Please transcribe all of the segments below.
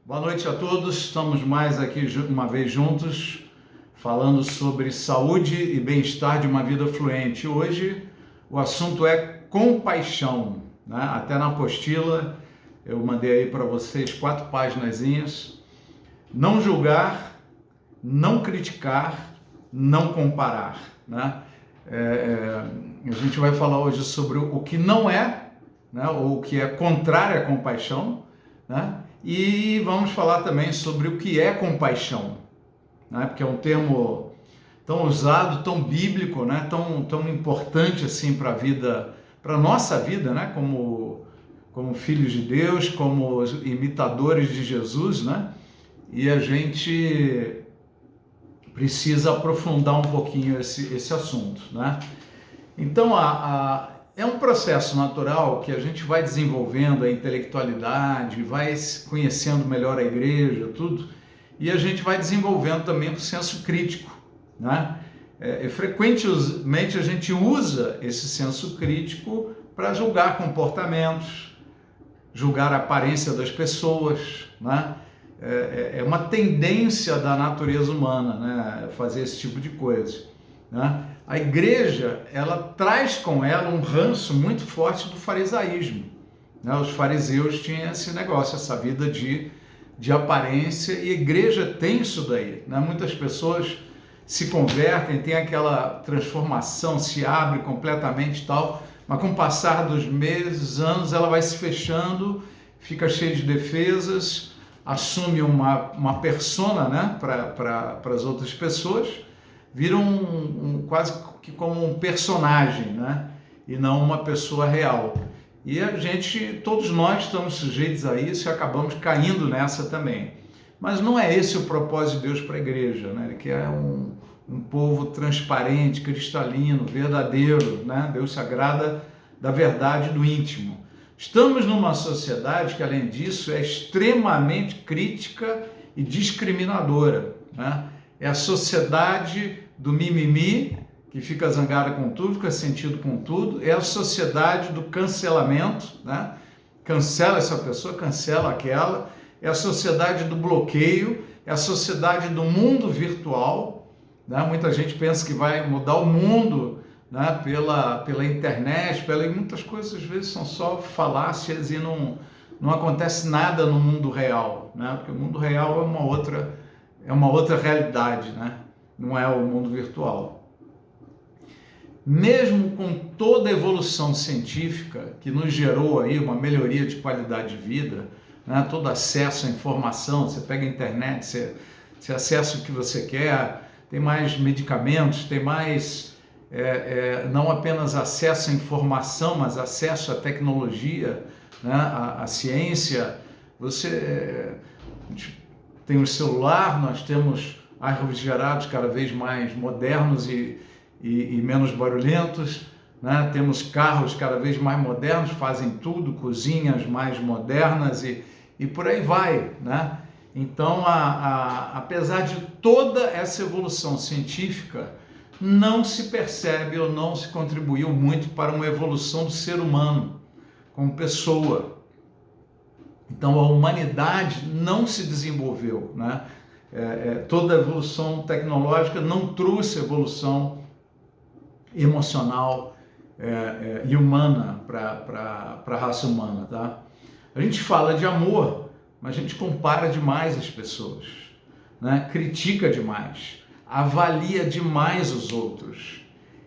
Boa noite a todos, estamos mais aqui uma vez juntos, falando sobre saúde e bem-estar de uma vida fluente. Hoje o assunto é compaixão, né? Até na apostila eu mandei aí para vocês 4 paginazinhas. Não julgar, não criticar, não comparar, né? A gente vai falar hoje sobre o que não é, né? Ou o que é contrário à compaixão, né? E vamos falar também sobre o que é compaixão, né? Porque é um termo tão usado, tão bíblico, né? Tão importante assim para a vida, para a nossa vida, né? Como filhos de Deus, como imitadores de Jesus, né? E a gente precisa aprofundar um pouquinho esse assunto, né? Então, é um processo natural que a gente vai desenvolvendo a intelectualidade, vai conhecendo melhor a igreja, tudo, e a gente vai desenvolvendo também o senso crítico, né? Frequentemente a gente usa esse senso crítico para julgar comportamentos, julgar a aparência das pessoas, né? É uma tendência da natureza humana, né? Fazer esse tipo de coisa, né? A igreja, ela traz com ela um ranço muito forte do farisaísmo, né? Os fariseus tinham esse negócio, essa vida de aparência, e a igreja tem isso daí, né? Muitas pessoas se convertem, tem aquela transformação, se abre completamente e tal, mas com o passar dos meses, anos, ela vai se fechando, fica cheia de defesas, assume uma persona, né, para as outras pessoas, vira quase que como um personagem, né, e não uma pessoa real. E todos nós estamos sujeitos a isso e acabamos caindo nessa também. Mas não é esse o propósito de Deus para a igreja, né? Ele quer um povo transparente, cristalino, verdadeiro, né? Deus se agrada da verdade do íntimo. Estamos numa sociedade que, além disso, é extremamente crítica e discriminadora, né? É a sociedade do mimimi, que fica zangada com tudo, fica sentido com tudo. É a sociedade do cancelamento, né? Cancela essa pessoa, cancela aquela. É a sociedade do bloqueio, é a sociedade do mundo virtual, né? Muita gente pensa que vai mudar o mundo, né, pela internet, e muitas coisas às vezes são só falácias e não acontece nada no mundo real, né? Porque o mundo real é uma outra realidade, né? Não é o mundo virtual. Mesmo com toda a evolução científica que nos gerou aí uma melhoria de qualidade de vida, né? Todo acesso à informação, você pega a internet, você acessa o que você quer, tem mais medicamentos, tem mais não apenas acesso à informação, mas acesso à tecnologia, né? À ciência. Você tem o celular, nós temos ar refrigerados cada vez mais modernos e menos barulhentos, né? Temos carros cada vez mais modernos, fazem tudo, cozinhas mais modernas e por aí vai, né? Então, apesar de toda essa evolução científica, não se percebe ou não se contribuiu muito para uma evolução do ser humano como pessoa. Então, a humanidade não se desenvolveu, né? Toda a evolução tecnológica não trouxe evolução emocional e humana para a raça humana, tá? A gente fala de amor, mas a gente compara demais as pessoas, né? Critica demais, avalia demais os outros.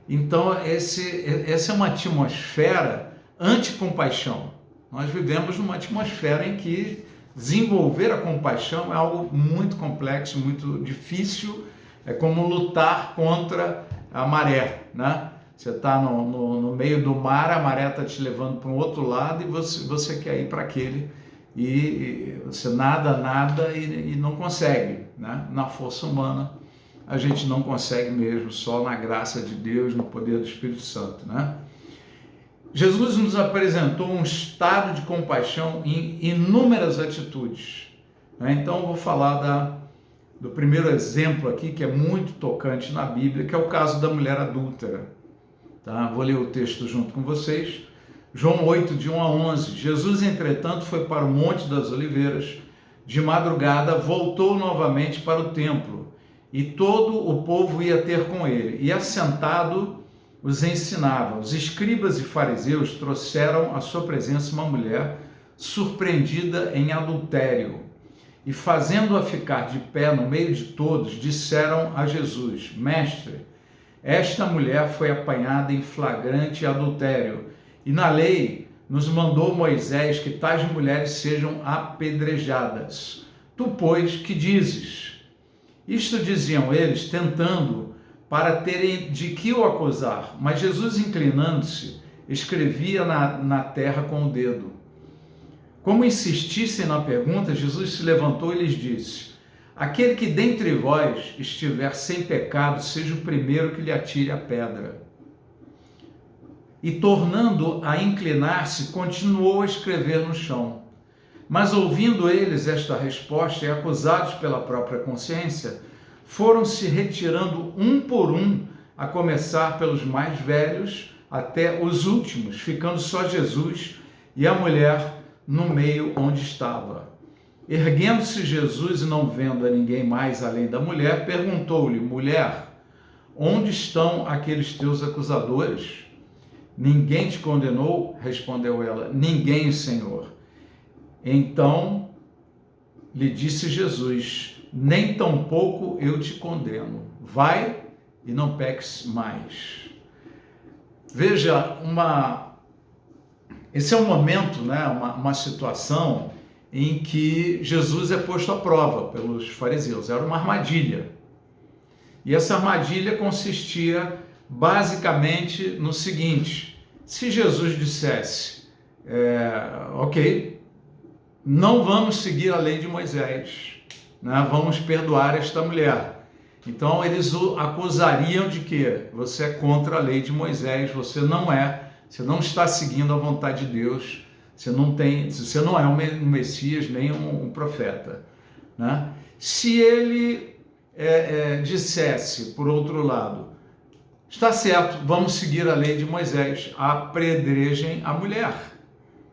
Então, essa é uma atmosfera anti-compaixão. Nós vivemos numa atmosfera em que desenvolver a compaixão é algo muito complexo, muito difícil. É como lutar contra a maré, né? Você está no meio do mar, a maré está te levando para um outro lado e você quer ir para aquele, e você nada e não consegue, né? Na força humana a gente não consegue mesmo, só na graça de Deus, no poder do Espírito Santo, né? Jesus nos apresentou um estado de compaixão em inúmeras atitudes, né? Então eu vou falar do primeiro exemplo aqui, que é muito tocante na Bíblia, que é o caso da mulher adúltera, tá? Vou ler o texto junto com vocês. João 8, de 1 a 11. Jesus, entretanto, foi para o Monte das Oliveiras, de madrugada, voltou novamente para o templo, e todo o povo ia ter com ele, e assentado os ensinava. Os escribas e fariseus trouxeram à sua presença uma mulher surpreendida em adultério, e fazendo-a ficar de pé no meio de todos, disseram a Jesus: Mestre, esta mulher foi apanhada em flagrante adultério, e na lei nos mandou Moisés que tais mulheres sejam apedrejadas. Tu, pois, que dizes? Isto diziam eles, tentando, para terem de que o acusar. Mas Jesus, inclinando-se, escrevia na terra com o dedo. Como insistissem na pergunta, Jesus se levantou e lhes disse: Aquele que dentre vós estiver sem pecado, seja o primeiro que lhe atire a pedra. E tornando a inclinar-se, continuou a escrever no chão. Mas ouvindo eles esta resposta e acusados pela própria consciência, foram se retirando um por um, a começar pelos mais velhos até os últimos, ficando só Jesus e a mulher no meio onde estava. Erguendo-se Jesus e não vendo a ninguém mais além da mulher, perguntou-lhe: Mulher, onde estão aqueles teus acusadores? Ninguém te condenou? Respondeu ela: Ninguém, Senhor. Então lhe disse Jesus: Nem tampouco eu te condeno. Vai e não peques mais. Veja, esse é um momento, né, uma situação em que Jesus é posto à prova pelos fariseus. Era uma armadilha. E essa armadilha consistia basicamente no seguinte: se Jesus dissesse, ok, não vamos seguir a lei de Moisés, né? Vamos perdoar esta mulher. Então eles o acusariam de que você é contra a lei de Moisés, você não está seguindo a vontade de Deus, você não é um Messias nem um profeta, né? Se ele dissesse, por outro lado, está certo, vamos seguir a lei de Moisés, apedrejem a mulher,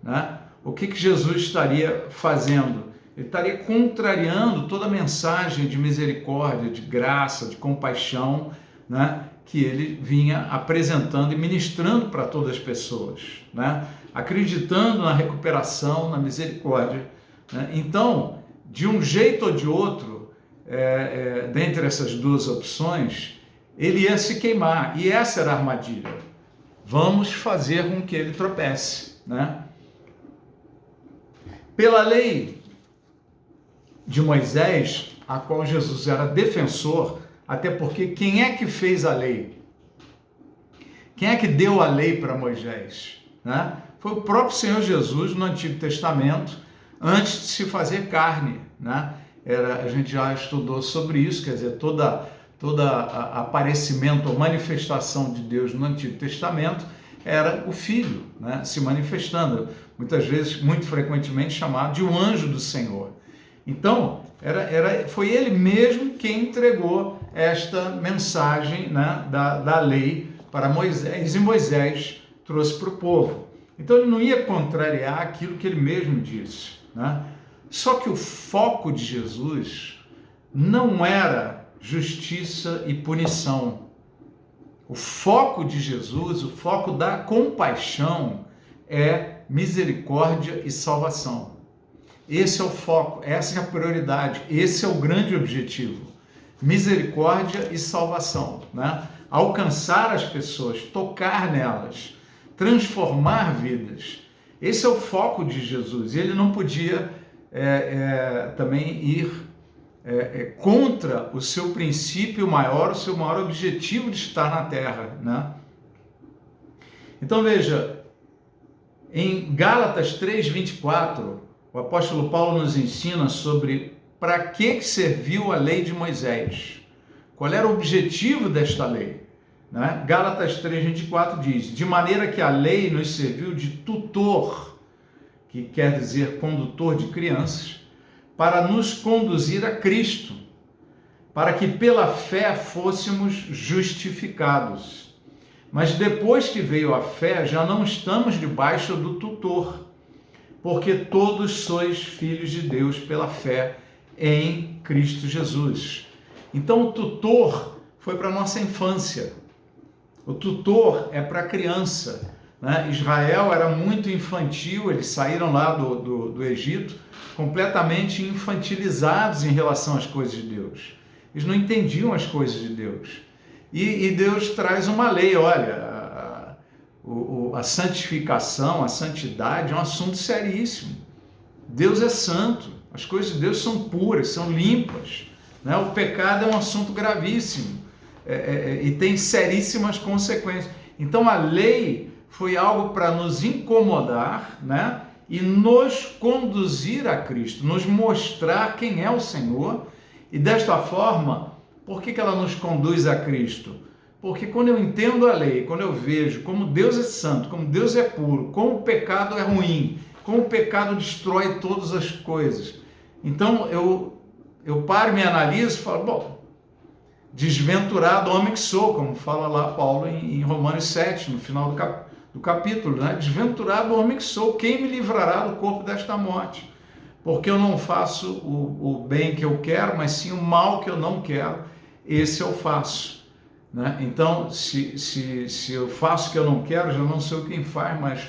né? O que Jesus estaria fazendo? Ele estaria contrariando toda a mensagem de misericórdia, de graça, de compaixão, né, que ele vinha apresentando e ministrando para todas as pessoas, né? Acreditando na recuperação, na misericórdia, né? Então, de um jeito ou de outro, dentre essas duas opções, ele ia se queimar, e essa era a armadilha. Vamos fazer com que ele tropece, né? Pela lei de Moisés, a qual Jesus era defensor, até porque quem é que fez a lei? Quem é que deu a lei para Moisés, né? Foi o próprio Senhor Jesus no Antigo Testamento, antes de se fazer carne, né? A gente já estudou sobre isso, quer dizer, toda aparecimento ou manifestação de Deus no Antigo Testamento era o Filho, né, se manifestando, muitas vezes, muito frequentemente chamado de um anjo do Senhor. Então, foi ele mesmo quem entregou esta mensagem, né, da lei para Moisés, e Moisés trouxe para o povo. Então, ele não ia contrariar aquilo que ele mesmo disse, né? Só que o foco de Jesus não era justiça e punição. O foco de Jesus, o foco da compaixão é misericórdia e salvação. Esse é o foco, essa é a prioridade, esse é o grande objetivo. Misericórdia e salvação, né? Alcançar as pessoas, tocar nelas, transformar vidas. Esse é o foco de Jesus. E ele não podia também ir contra o seu princípio maior, o seu maior objetivo de estar na Terra, né? Então veja, em Gálatas 3:24, o apóstolo Paulo nos ensina sobre para que serviu a lei de Moisés, qual era o objetivo desta lei, né? Gálatas 3:24 diz: de maneira que a lei nos serviu de tutor, que quer dizer condutor de crianças, para nos conduzir a Cristo, para que pela fé fôssemos justificados. Mas depois que veio a fé, já não estamos debaixo do tutor. porque todos sois filhos de Deus pela fé em Cristo Jesus. Então o tutor foi para a nossa infância, o tutor é para a criança, né? Israel era muito infantil, eles saíram lá do Egito completamente infantilizados em relação às coisas de Deus. Eles não entendiam as coisas de Deus. E Deus traz uma lei, olha, a santificação, a santidade é um assunto seríssimo. Deus é santo, as coisas de Deus são puras, são limpas, né? O pecado é um assunto gravíssimo e tem seríssimas consequências. Então a lei foi algo para nos incomodar, né? E nos conduzir a Cristo, nos mostrar quem é o Senhor. E desta forma, por que ela nos conduz a Cristo? Porque quando eu entendo a lei, quando eu vejo como Deus é santo, como Deus é puro, como o pecado é ruim, como o pecado destrói todas as coisas, então eu paro, me analiso e falo, bom, desventurado homem que sou, como fala lá Paulo em Romanos 7, no final do capítulo, né? Desventurado homem que sou, quem me livrará do corpo desta morte? Porque eu não faço o bem que eu quero, mas sim o mal que eu não quero, esse eu faço, né? Então, se eu faço o que eu não quero, já não sou quem faz, mas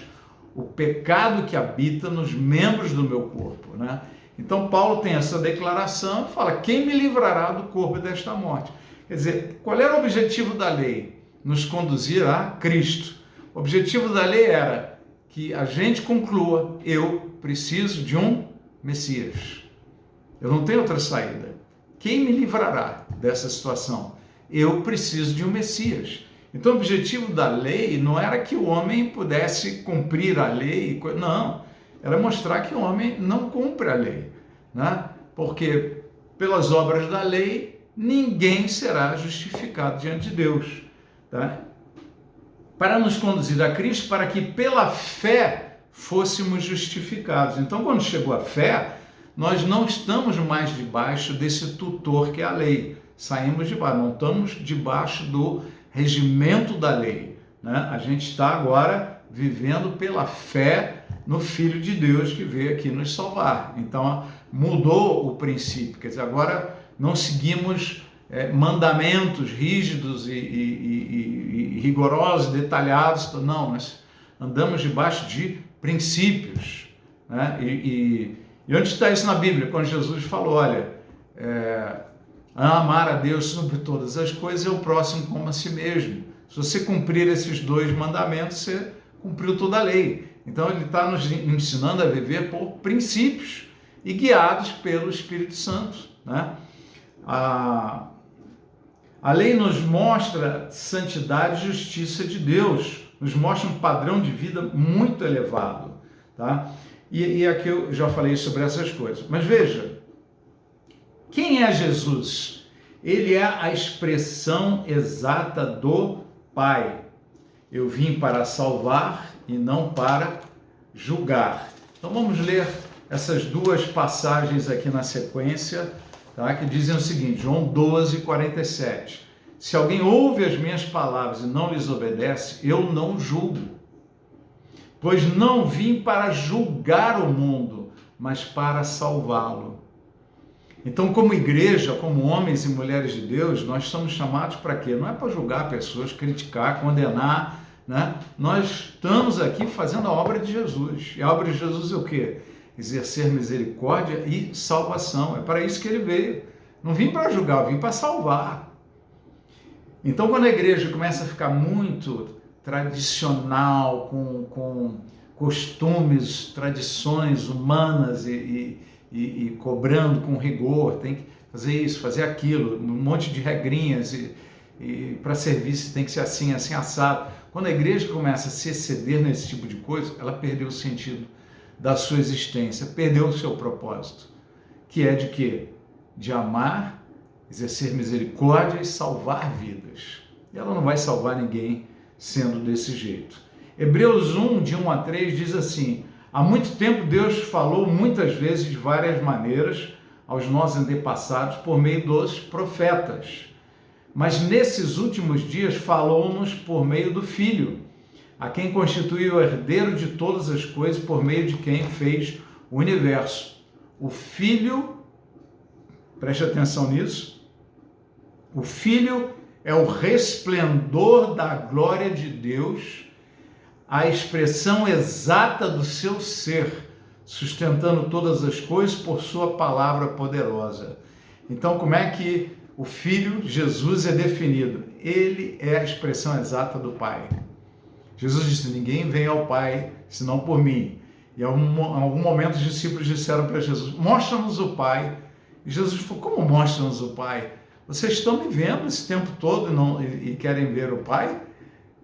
o pecado que habita nos membros do meu corpo, né? Então, Paulo tem essa declaração e fala, quem me livrará do corpo desta morte? Quer dizer, qual era o objetivo da lei? Nos conduzir a Cristo. O objetivo da lei era que a gente conclua, eu preciso de um Messias. Eu não tenho outra saída. Quem me livrará dessa situação? Eu preciso de um Messias. Então o objetivo da lei não era que o homem pudesse cumprir a lei, não. Era mostrar que o homem não cumpre a lei, né? Porque pelas obras da lei, ninguém será justificado diante de Deus, tá? Para nos conduzir a Cristo, para que pela fé fôssemos justificados. Então, quando chegou a fé, nós não estamos mais debaixo desse tutor que é a lei. Saímos debaixo, não estamos debaixo do regimento da lei, né? A gente está agora vivendo pela fé no Filho de Deus que veio aqui nos salvar. Então, mudou o princípio, quer dizer, agora não seguimos mandamentos rígidos e rigorosos, detalhados, não, nós andamos debaixo de princípios, né? E onde está isso na Bíblia? Quando Jesus falou, olha, amar a Deus sobre todas as coisas e o próximo como a si mesmo. Se você cumprir esses dois mandamentos, você cumpriu toda a lei. Então ele está nos ensinando a viver por princípios e guiados pelo Espírito Santo, né? A lei nos mostra santidade e justiça de Deus, nos mostra um padrão de vida muito elevado, tá? E aqui eu já falei sobre essas coisas. Mas veja, quem é Jesus? Ele é a expressão exata do Pai. Eu vim para salvar e não para julgar. Então vamos ler essas duas passagens aqui na sequência, tá? Que dizem o seguinte, João 12, 47. Se alguém ouve as minhas palavras e não lhes obedece, eu não julgo. Pois não vim para julgar o mundo, mas para salvá-lo. Então, como igreja, como homens e mulheres de Deus, nós somos chamados para quê? Não é para julgar pessoas, criticar, condenar, né? Nós estamos aqui fazendo a obra de Jesus. E a obra de Jesus é o quê? Exercer misericórdia e salvação. É para isso que ele veio. Não vim para julgar, eu vim para salvar. Então, quando a igreja começa a ficar muito tradicional, com costumes, tradições humanas e cobrando com rigor, tem que fazer isso, fazer aquilo, um monte de regrinhas e para serviço tem que ser assim, assim, assado. Quando a igreja começa a se exceder nesse tipo de coisa, ela perdeu o sentido da sua existência, perdeu o seu propósito, que é de quê? De amar, exercer misericórdia e salvar vidas. E ela não vai salvar ninguém sendo desse jeito. Hebreus 1, de 1 a 3, diz assim, há muito tempo Deus falou muitas vezes de várias maneiras aos nossos antepassados por meio dos profetas. Mas nesses últimos dias falou-nos por meio do Filho, a quem constituiu o herdeiro de todas as coisas, por meio de quem fez o universo. O Filho, preste atenção nisso, o Filho é o resplendor da glória de Deus, a expressão exata do seu ser, sustentando todas as coisas por sua palavra poderosa. Então, como é que o Filho, Jesus, é definido? Ele é a expressão exata do Pai. Jesus disse: ninguém vem ao Pai senão por mim. E em algum momento os discípulos disseram para Jesus: mostra-nos o Pai. E Jesus falou: como mostra-nos o Pai? Vocês estão me vendo esse tempo todo e querem ver o Pai?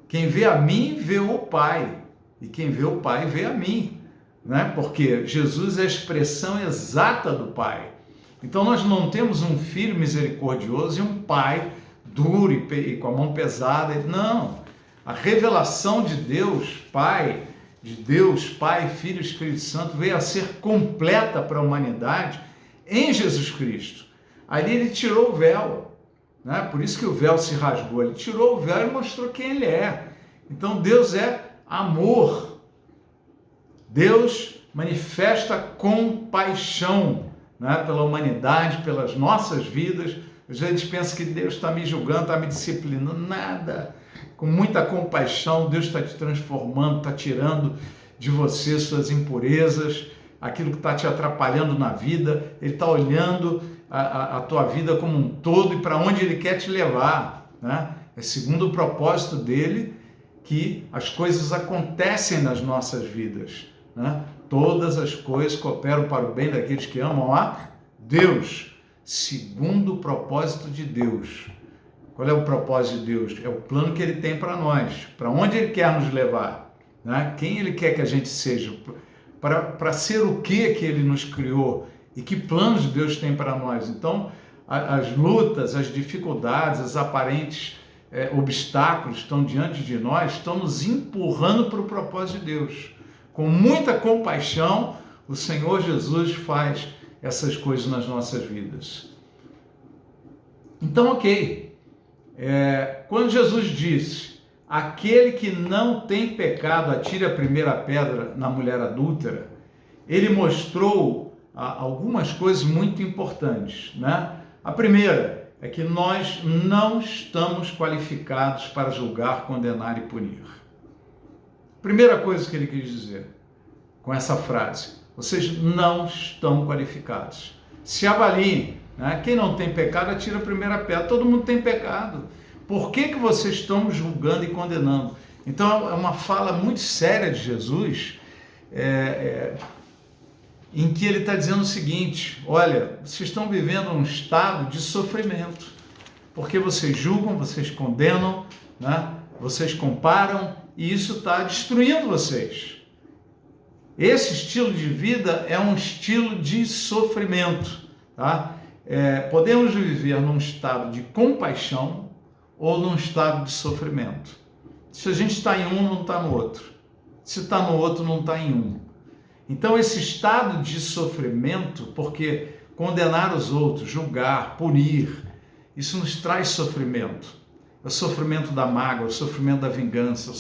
Quem vê a mim, vê o Pai. E quem vê o Pai, vê a mim. Né? Porque Jesus é a expressão exata do Pai. Então nós não temos um filho misericordioso e um pai duro e com a mão pesada. Não. A revelação de Deus, Pai, Filho e Espírito Santo, veio a ser completa para a humanidade em Jesus Cristo. Ali ele tirou o véu, né? Por isso que o véu se rasgou. Ele tirou o véu e mostrou quem ele é. Então Deus é amor. Deus manifesta compaixão, né, pela humanidade, pelas nossas vidas. Às vezes pensa que Deus está me julgando, está me disciplinando. Nada. Com muita compaixão, Deus está te transformando, está tirando de você suas impurezas, aquilo que está te atrapalhando na vida. Ele está olhando a tua vida como um todo e para onde Ele quer te levar. Né? É segundo o propósito dEle que as coisas acontecem nas nossas vidas. Né? Todas as coisas cooperam para o bem daqueles que amam a Deus, segundo o propósito de Deus. Qual é o propósito de Deus? É o plano que Ele tem para nós, para onde Ele quer nos levar, né? Quem Ele quer que a gente seja, para ser o que Ele nos criou e que planos Deus tem para nós. Então, as lutas, as dificuldades, os aparentes obstáculos que estão diante de nós, estão nos empurrando para o propósito de Deus. Com muita compaixão, o Senhor Jesus faz essas coisas nas nossas vidas. Então, ok. Quando Jesus disse: aquele que não tem pecado, atire a primeira pedra na mulher adúltera, ele mostrou algumas coisas muito importantes, né? A primeira é que nós não estamos qualificados para julgar, condenar e punir. Primeira coisa que ele quis dizer com essa frase: vocês não estão qualificados. Se avaliem, né? Quem não tem pecado, atira a primeira pedra. Todo mundo tem pecado. Por que vocês estão julgando e condenando? Então é uma fala muito séria de Jesus, em que ele está dizendo o seguinte: olha, vocês estão vivendo um estado de sofrimento, porque vocês julgam, vocês condenam, né? Vocês comparam, e isso está destruindo vocês. Esse estilo de vida é um estilo de sofrimento, tá? Podemos viver num estado de compaixão ou num estado de sofrimento. Se a gente está em um, não está no outro. Se está no outro, não está em um. Então, esse estado de sofrimento, porque condenar os outros, julgar, punir, isso nos traz sofrimento. É o sofrimento da mágoa, o sofrimento da vingança,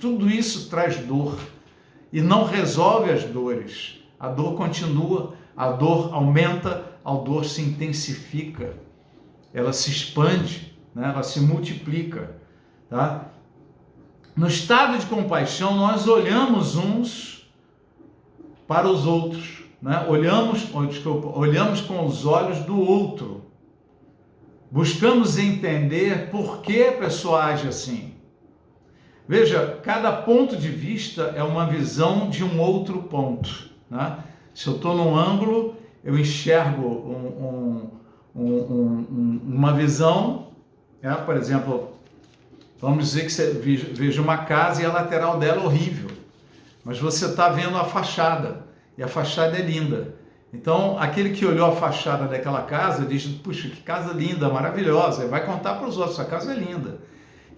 tudo isso traz dor e não resolve as dores. A dor continua, a dor aumenta, a dor se intensifica, ela se expande, né? Ela se multiplica. Tá? No estado de compaixão, nós olhamos uns para os outros, né? Olhamos com os olhos do outro. Buscamos entender por que a pessoa age assim. Veja, cada ponto de vista é uma visão de um outro ponto. Né? Se eu estou num ângulo, eu enxergo uma visão, né? Por exemplo, vamos dizer que você veja uma casa e a lateral dela é horrível, mas você está vendo a fachada, e a fachada é linda. Então, aquele que olhou a fachada daquela casa diz: puxa, que casa linda, maravilhosa, e vai contar para os outros: a casa é linda.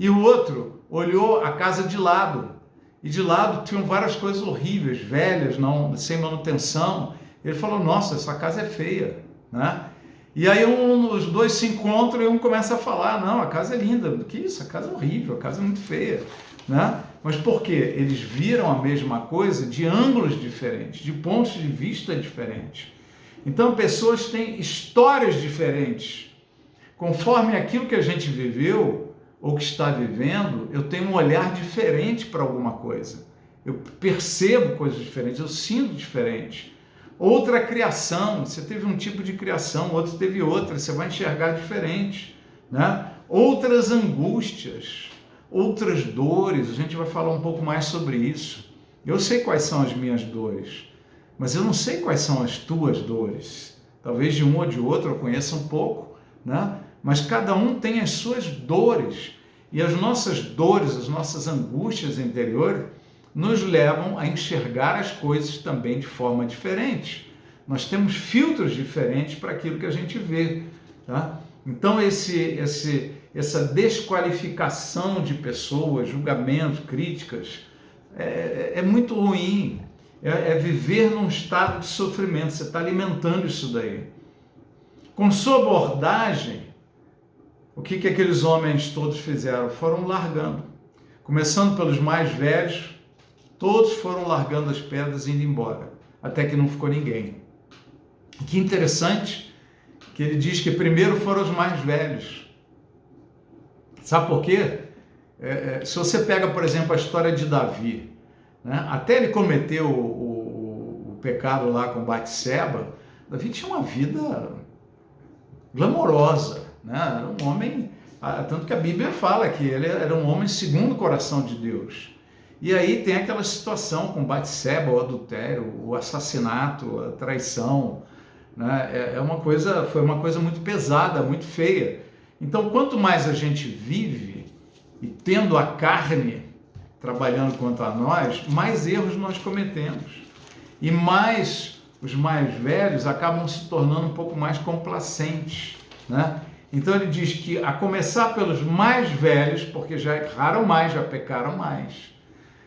E o outro olhou a casa de lado, e de lado tinham várias coisas horríveis, velhas, sem manutenção. Ele falou: nossa, essa casa é feia, né? E aí os dois se encontram e um começa a falar: não, a casa é linda. Que isso? A casa é horrível, a casa é muito feia. né? Mas por quê? Eles viram a mesma coisa de ângulos diferentes, de pontos de vista diferentes. Então, pessoas têm histórias diferentes. Conforme aquilo que a gente viveu ou que está vivendo, eu tenho um olhar diferente para alguma coisa. Eu percebo coisas diferentes, eu sinto diferente. Outra criação, você teve um tipo de criação, outro teve outra, você vai enxergar diferente, né? Outras angústias, outras dores, a gente vai falar um pouco mais sobre isso. Eu sei quais são as minhas dores, mas eu não sei quais são as tuas dores. Talvez de um ou de outro eu conheça um pouco, né? Mas cada um tem as suas dores, e as nossas dores, as nossas angústias interiores, nos levam a enxergar as coisas também de forma diferente. Nós temos filtros diferentes para aquilo que a gente vê, tá? Então essa desqualificação de pessoas, julgamentos, críticas, é muito ruim. É viver num estado de sofrimento. Você está alimentando isso daí. Com sua abordagem, o que aqueles homens todos fizeram? Foram largando. Começando pelos mais velhos, todos foram largando as pedras e indo embora, até que não ficou ninguém. E que interessante que ele diz que primeiro foram os mais velhos. Sabe por quê? Se você pega, por exemplo, a história de Davi, né? Até ele cometer o pecado lá com Batseba, Davi tinha uma vida glamourosa, né? Era um homem, tanto que a Bíblia fala que ele era um homem segundo o coração de Deus. E aí tem aquela situação com Batseba, o adultério, o assassinato, a traição, né? Foi uma coisa muito pesada, muito feia. Então, quanto mais a gente vive e tendo a carne trabalhando contra nós, mais erros nós cometemos. E mais os mais velhos acabam se tornando um pouco mais complacentes, né? Então ele diz que a começar pelos mais velhos, porque já erraram mais, já pecaram mais,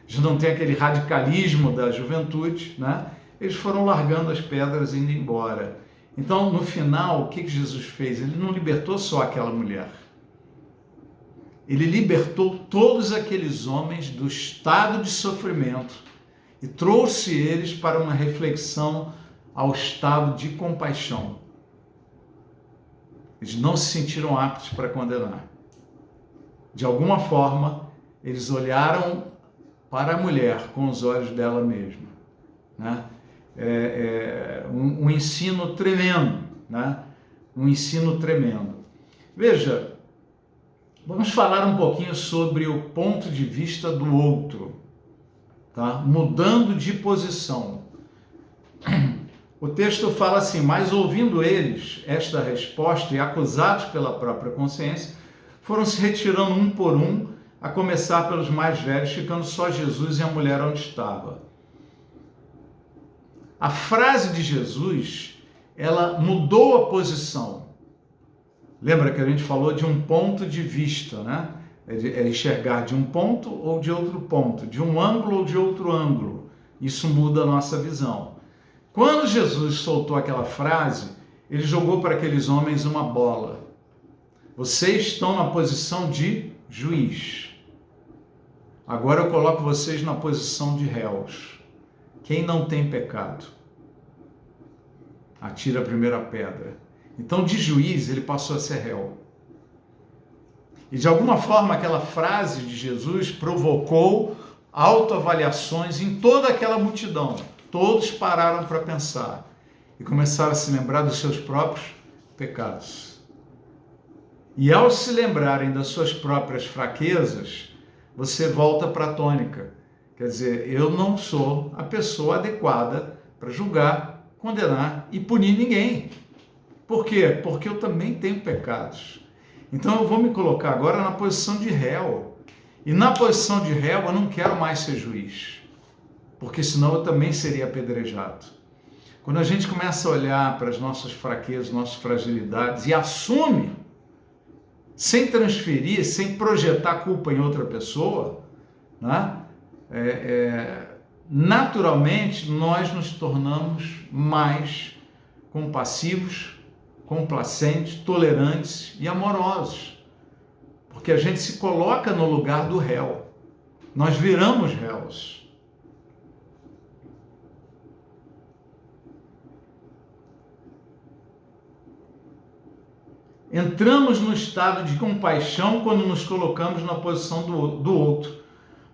já não tem aquele radicalismo da juventude, né? Eles foram largando as pedras e indo embora. Então, no final, o que Jesus fez? Ele não libertou só aquela mulher. Ele libertou todos aqueles homens do estado de sofrimento e trouxe eles para uma reflexão ao estado de compaixão. Eles não se sentiram aptos para condenar. De alguma forma, eles olharam para a mulher com os olhos dela mesma, né? Um ensino tremendo, né? Um ensino tremendo. Veja, vamos falar um pouquinho sobre o ponto de vista do outro, tá? Mudando de posição. O texto fala assim: mas ouvindo eles esta resposta e acusados pela própria consciência, foram se retirando um por um, a começar pelos mais velhos, ficando só Jesus e a mulher onde estava. A frase de Jesus, ela mudou a posição. Lembra que a gente falou de um ponto de vista, né? É enxergar de um ponto ou de outro ponto, de um ângulo ou de outro ângulo. Isso muda a nossa visão. Quando Jesus soltou aquela frase, ele jogou para aqueles homens uma bola. Vocês estão na posição de juiz. Agora eu coloco vocês na posição de réus. Quem não tem pecado, atira a primeira pedra. Então, de juiz, ele passou a ser réu. E de alguma forma, aquela frase de Jesus provocou autoavaliações em toda aquela multidão. Todos pararam para pensar e começaram a se lembrar dos seus próprios pecados. E ao se lembrarem das suas próprias fraquezas, você volta para a tônica. Quer dizer, eu não sou a pessoa adequada para julgar, condenar e punir ninguém. Por quê? Porque eu também tenho pecados. Então eu vou me colocar agora na posição de réu. E na posição de réu eu não quero mais ser juiz, porque senão eu também seria apedrejado. Quando a gente começa a olhar para as nossas fraquezas, nossas fragilidades e assume, sem transferir, sem projetar culpa em outra pessoa, né? Naturalmente nós nos tornamos mais compassivos, complacentes, tolerantes e amorosos, porque a gente se coloca no lugar do réu. Nós viramos réus. Entramos no estado de compaixão quando nos colocamos na posição do outro.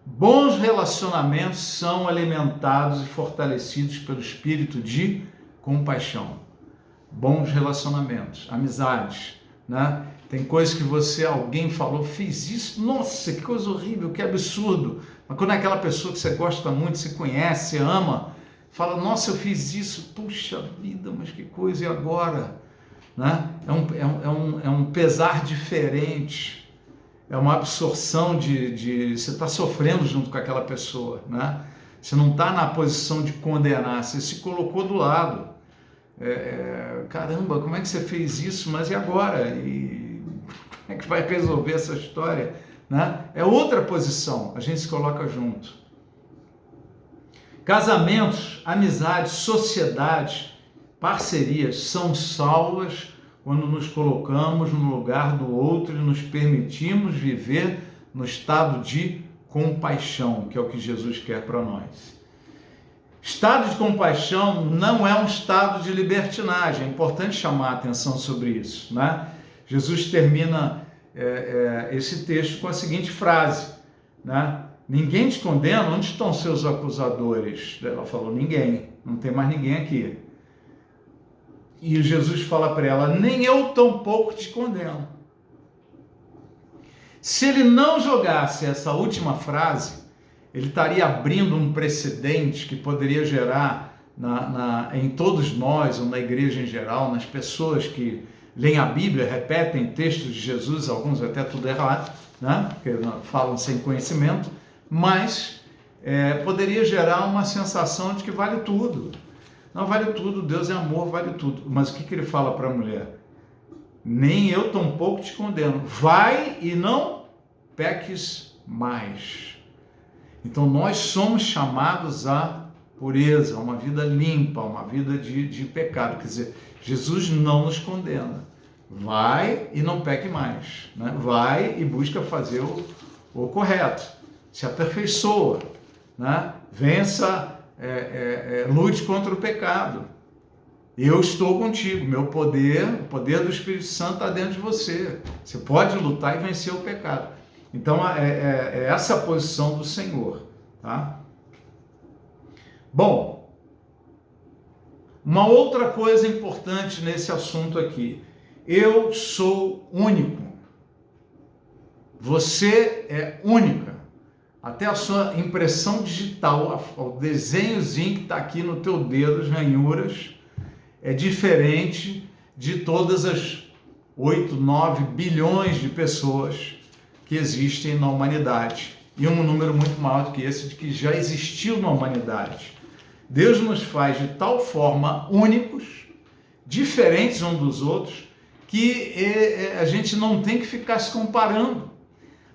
Bons relacionamentos são alimentados e fortalecidos pelo espírito de compaixão. Bons relacionamentos, amizades, né? Tem coisas que alguém falou, fez isso, nossa, que coisa horrível, que absurdo. Mas quando é aquela pessoa que você gosta muito, você conhece, você ama, fala, nossa, eu fiz isso, puxa vida, mas que coisa, e agora? Né? É um pesar diferente, é uma absorção você está sofrendo junto com aquela pessoa, né? Você não está na posição de condenar, você se colocou do lado. Caramba, como é que você fez isso? Mas e agora? E como é que vai resolver essa história? Né? É outra posição, a gente se coloca junto. Casamentos, amizades, sociedades, parcerias são salvas quando nos colocamos no lugar do outro e nos permitimos viver no estado de compaixão, que é o que Jesus quer para nós. Estado de compaixão não é um estado de libertinagem, é importante chamar a atenção sobre isso, né? Jesus termina esse texto com a seguinte frase, né? Ninguém te condena, onde estão seus acusadores? Ela falou, ninguém, não tem mais ninguém aqui. E Jesus fala para ela, nem eu tampouco te condeno. Se ele não jogasse essa última frase, ele estaria abrindo um precedente que poderia gerar em todos nós, ou na igreja em geral, nas pessoas que leem a Bíblia, repetem textos de Jesus, alguns até tudo errado, né? Porque falam sem conhecimento, mas poderia gerar uma sensação de que vale tudo. Não, vale tudo, Deus é amor, vale tudo. Mas o que ele fala para a mulher? Nem eu tampouco te condeno. Vai e não peques mais. Então nós somos chamados à pureza, a uma vida limpa, uma vida de pecado. Quer dizer, Jesus não nos condena. Vai e não peque mais, né? Vai e busca fazer o correto. Se aperfeiçoa, né? Vença, lute contra o pecado. Eu estou contigo, o poder do Espírito Santo está dentro de você. Você pode lutar e vencer o pecado. Então, é essa a posição do Senhor, tá? Bom, uma outra coisa importante nesse assunto aqui. Eu sou único. Você é única. Até a sua impressão digital, o desenhozinho que está aqui no teu dedo, as ranhuras, é diferente de todas as 8, 9 bilhões de pessoas que existem na humanidade. E um número muito maior do que esse de que já existiu na humanidade. Deus nos faz de tal forma únicos, diferentes uns dos outros, que a gente não tem que ficar se comparando.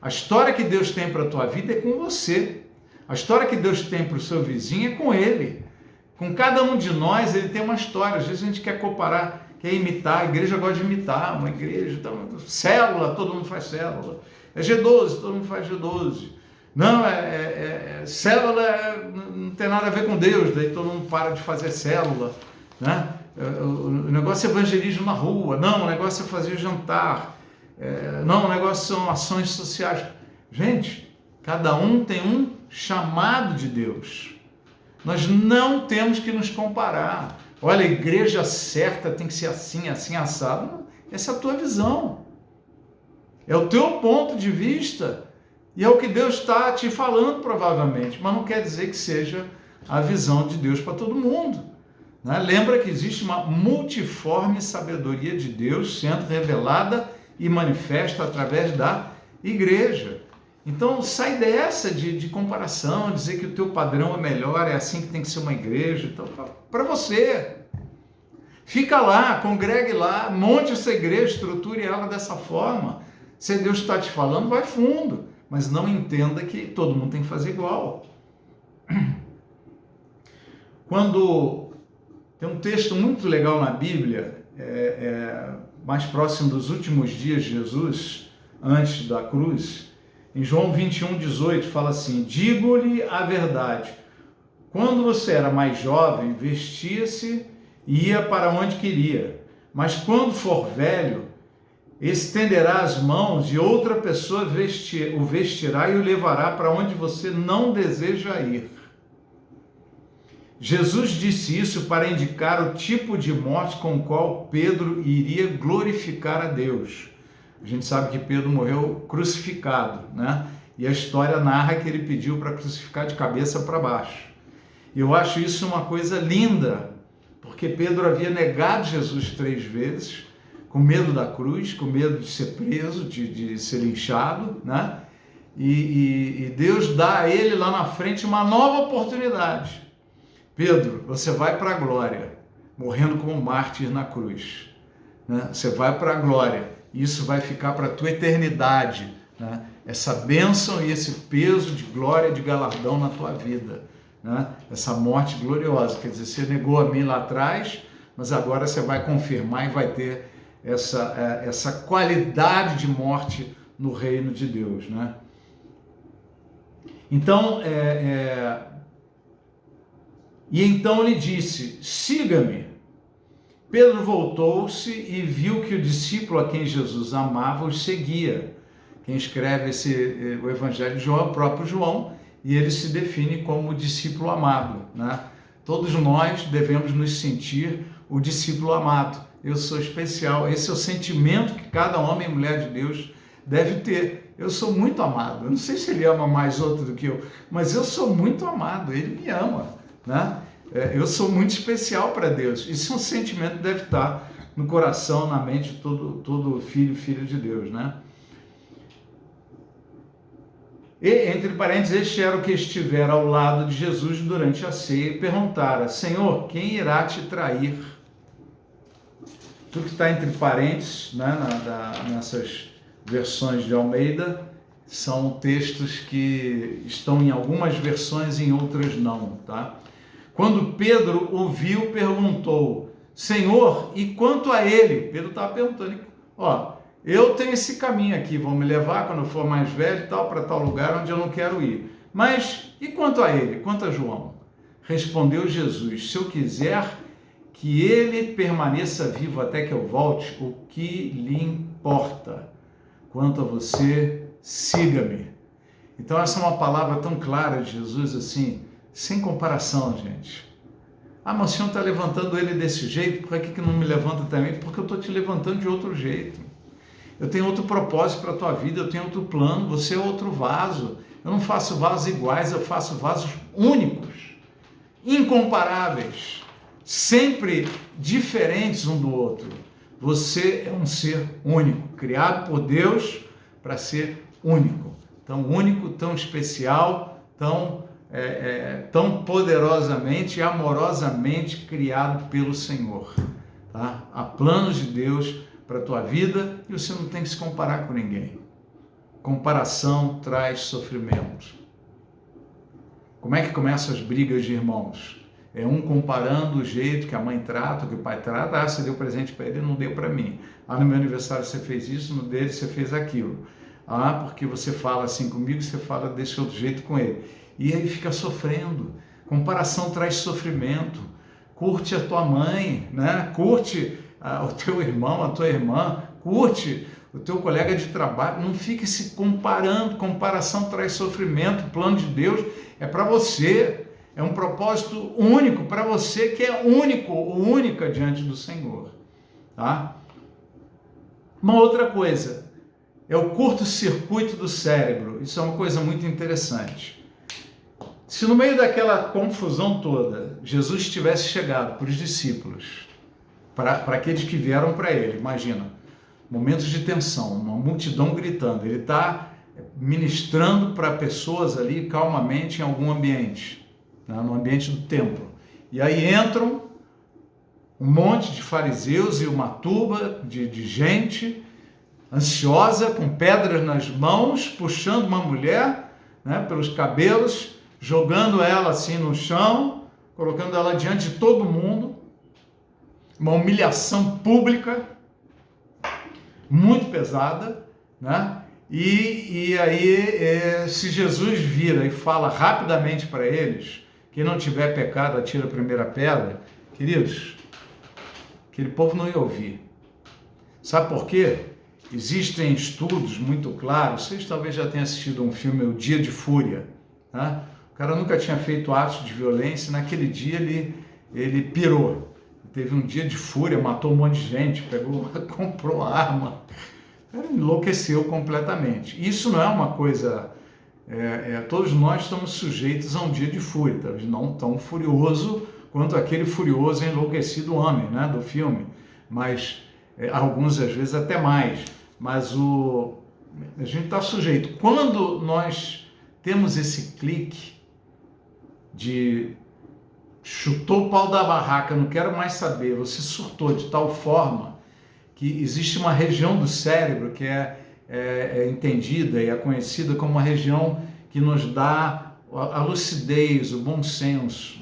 A história que Deus tem para a tua vida é com você. A história que Deus tem para o seu vizinho é com ele. Com cada um de nós, ele tem uma história. Às vezes a gente quer comparar, quer imitar. A igreja gosta de imitar, uma igreja. Então, célula, todo mundo faz célula. É G12, todo mundo faz G12. Não, célula não tem nada a ver com Deus, daí todo mundo para de fazer célula, né? O negócio é evangelismo na rua, não, o negócio é fazer jantar, não, o negócio são ações sociais. Gente, cada um tem um chamado de Deus. Nós não temos que nos comparar. Olha, a igreja certa tem que ser assim, assim, assado. Não, essa é a tua visão. É o teu ponto de vista e é o que Deus está te falando provavelmente, mas não quer dizer que seja a visão de Deus para todo mundo, né? Lembra que existe uma multiforme sabedoria de Deus sendo revelada e manifesta através da igreja. Então sai dessa de comparação, dizer que o teu padrão é melhor, é assim que tem que ser uma igreja. Então, para você, fica lá, congregue lá, monte essa igreja, estruture ela dessa forma. Se Deus está te falando, vai fundo, mas não entenda que todo mundo tem que fazer igual. Quando tem um texto muito legal na Bíblia, mais próximo dos últimos dias de Jesus, antes da cruz, Em João 21:18 fala assim: digo-lhe a verdade, quando você era mais jovem, vestia-se e ia para onde queria, mas quando for velho, estenderá as mãos e outra pessoa o vestirá e o levará para onde você não deseja ir. Jesus disse isso para indicar o tipo de morte com o qual Pedro iria glorificar a Deus. A gente sabe que Pedro morreu crucificado, né? E a história narra que ele pediu para crucificar de cabeça para baixo. E eu acho isso uma coisa linda, porque Pedro havia negado Jesus 3 vezes, com medo da cruz, com medo de ser preso, de ser linchado, né? E Deus dá a ele lá na frente uma nova oportunidade. Pedro, você vai para a glória, morrendo como mártir na cruz, né? Você vai para a glória, isso vai ficar para a tua eternidade, né? Essa bênção e esse peso de glória, de galardão na tua vida, né? Essa morte gloriosa, quer dizer, você negou a mim lá atrás, mas agora você vai confirmar e vai ter essa qualidade de morte no reino de Deus, né? Então, e então lhe disse, siga-me. Pedro voltou-se e viu que o discípulo a quem Jesus amava os seguia. Quem escreve o Evangelho de João é o próprio João, e ele se define como discípulo amado, né? Todos nós devemos nos sentir o discípulo amado. Eu sou especial. Esse é o sentimento que cada homem e mulher de Deus deve ter. Eu sou muito amado. Eu não sei se ele ama mais outro do que eu, mas eu sou muito amado. Ele me ama, né? Eu sou muito especial para Deus. Isso é um sentimento que deve estar no coração, na mente de todo filho de Deus, né? E, entre parênteses, este era o que estivera ao lado de Jesus durante a ceia e perguntara, Senhor, quem irá te trair? Tudo que está entre parênteses, né, nessas versões de Almeida, são textos que estão em algumas versões e em outras não, tá? Quando Pedro ouviu, perguntou, Senhor, e quanto a ele? Pedro estava perguntando, eu tenho esse caminho aqui, vão me levar quando eu for mais velho e tal, para tal lugar onde eu não quero ir. Mas, e quanto a ele? Quanto a João? Respondeu Jesus, se eu quiser que ele permaneça vivo até que eu volte, o que lhe importa? Quanto a você, siga-me. Então essa é uma palavra tão clara de Jesus, assim, sem comparação, gente. Mas o Senhor está levantando ele desse jeito, por que não me levanta também? Porque eu estou te levantando de outro jeito. Eu tenho outro propósito para a tua vida, eu tenho outro plano, você é outro vaso. Eu não faço vasos iguais, eu faço vasos únicos, incomparáveis, sempre diferentes um do outro. Você é um ser único, criado por Deus para ser único. Tão único, tão especial, tão poderosamente e amorosamente criado pelo Senhor. Tá? Há planos de Deus para a tua vida e você não tem que se comparar com ninguém. Comparação traz sofrimento. Como é que começam as brigas de irmãos? É um comparando o jeito que a mãe trata, que o pai trata. Você deu presente para ele, não deu para mim. No meu aniversário você fez isso, no dele você fez aquilo. Porque você fala assim comigo, você fala desse outro jeito com ele. E aí fica sofrendo. Comparação traz sofrimento. Curte a tua mãe, né? Curte o teu irmão, a tua irmã, curte o teu colega de trabalho, não fique se comparando, comparação traz sofrimento, o plano de Deus é para você, é um propósito único para você que é único ou única diante do Senhor, tá? Uma outra coisa, é o curto-circuito do cérebro, isso é uma coisa muito interessante. Se no meio daquela confusão toda, Jesus tivesse chegado para os discípulos, para aqueles que vieram para ele, imagina, momentos de tensão, uma multidão gritando, ele está ministrando para pessoas ali calmamente em algum ambiente, né, no ambiente do templo, e aí entram um monte de fariseus e uma turba de gente ansiosa, com pedras nas mãos, puxando uma mulher, né, pelos cabelos, jogando ela assim no chão, colocando ela diante de todo mundo, uma humilhação pública muito pesada, né? E aí, se Jesus vira e fala rapidamente para eles, quem não tiver pecado, atira a primeira pedra, queridos, aquele povo não ia ouvir. Sabe por quê? Existem estudos muito claros, vocês talvez já tenham assistido um filme, O Dia de Fúria, tá? O cara nunca tinha feito atos de violência, naquele dia ele pirou. Teve um dia de fúria, matou um monte de gente, comprou arma, enlouqueceu completamente. Isso não é uma coisa... todos nós estamos sujeitos a um dia de fúria, talvez não tão furioso quanto aquele furioso e enlouquecido homem, né, do filme, mas alguns às vezes até mais. Mas a gente está sujeito. Quando nós temos esse clique de chutou o pau da barraca, não quero mais saber, você surtou de tal forma que existe uma região do cérebro que é entendida e é conhecida como uma região que nos dá a lucidez, o bom senso.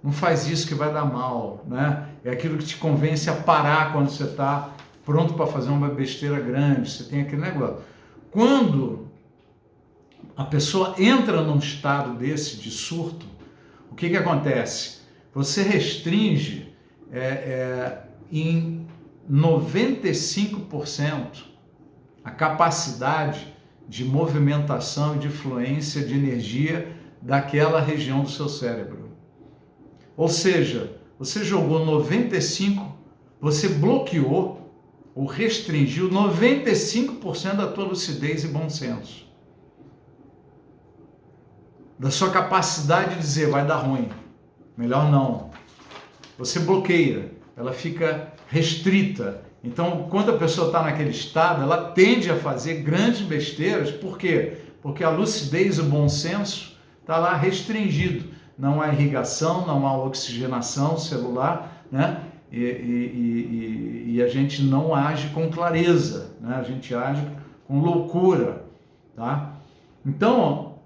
Não faz isso que vai dar mal, né? É aquilo que te convence a parar quando você está pronto para fazer uma besteira grande, você tem aquele negócio. Quando a pessoa entra num estado desse de surto, o que acontece? Você restringe em 95% a capacidade de movimentação e de fluência de energia daquela região do seu cérebro. Ou seja, você jogou 95%, você bloqueou ou restringiu 95% da tua lucidez e bom senso. Da sua capacidade de dizer, vai dar ruim, melhor não. Você bloqueia, ela fica restrita. Então, quando a pessoa está naquele estado, ela tende a fazer grandes besteiras. Por quê? Porque a lucidez e o bom senso está lá restringido. Não há irrigação, não há oxigenação celular, né? E a gente não age com clareza, né? A gente age com loucura, tá? Então,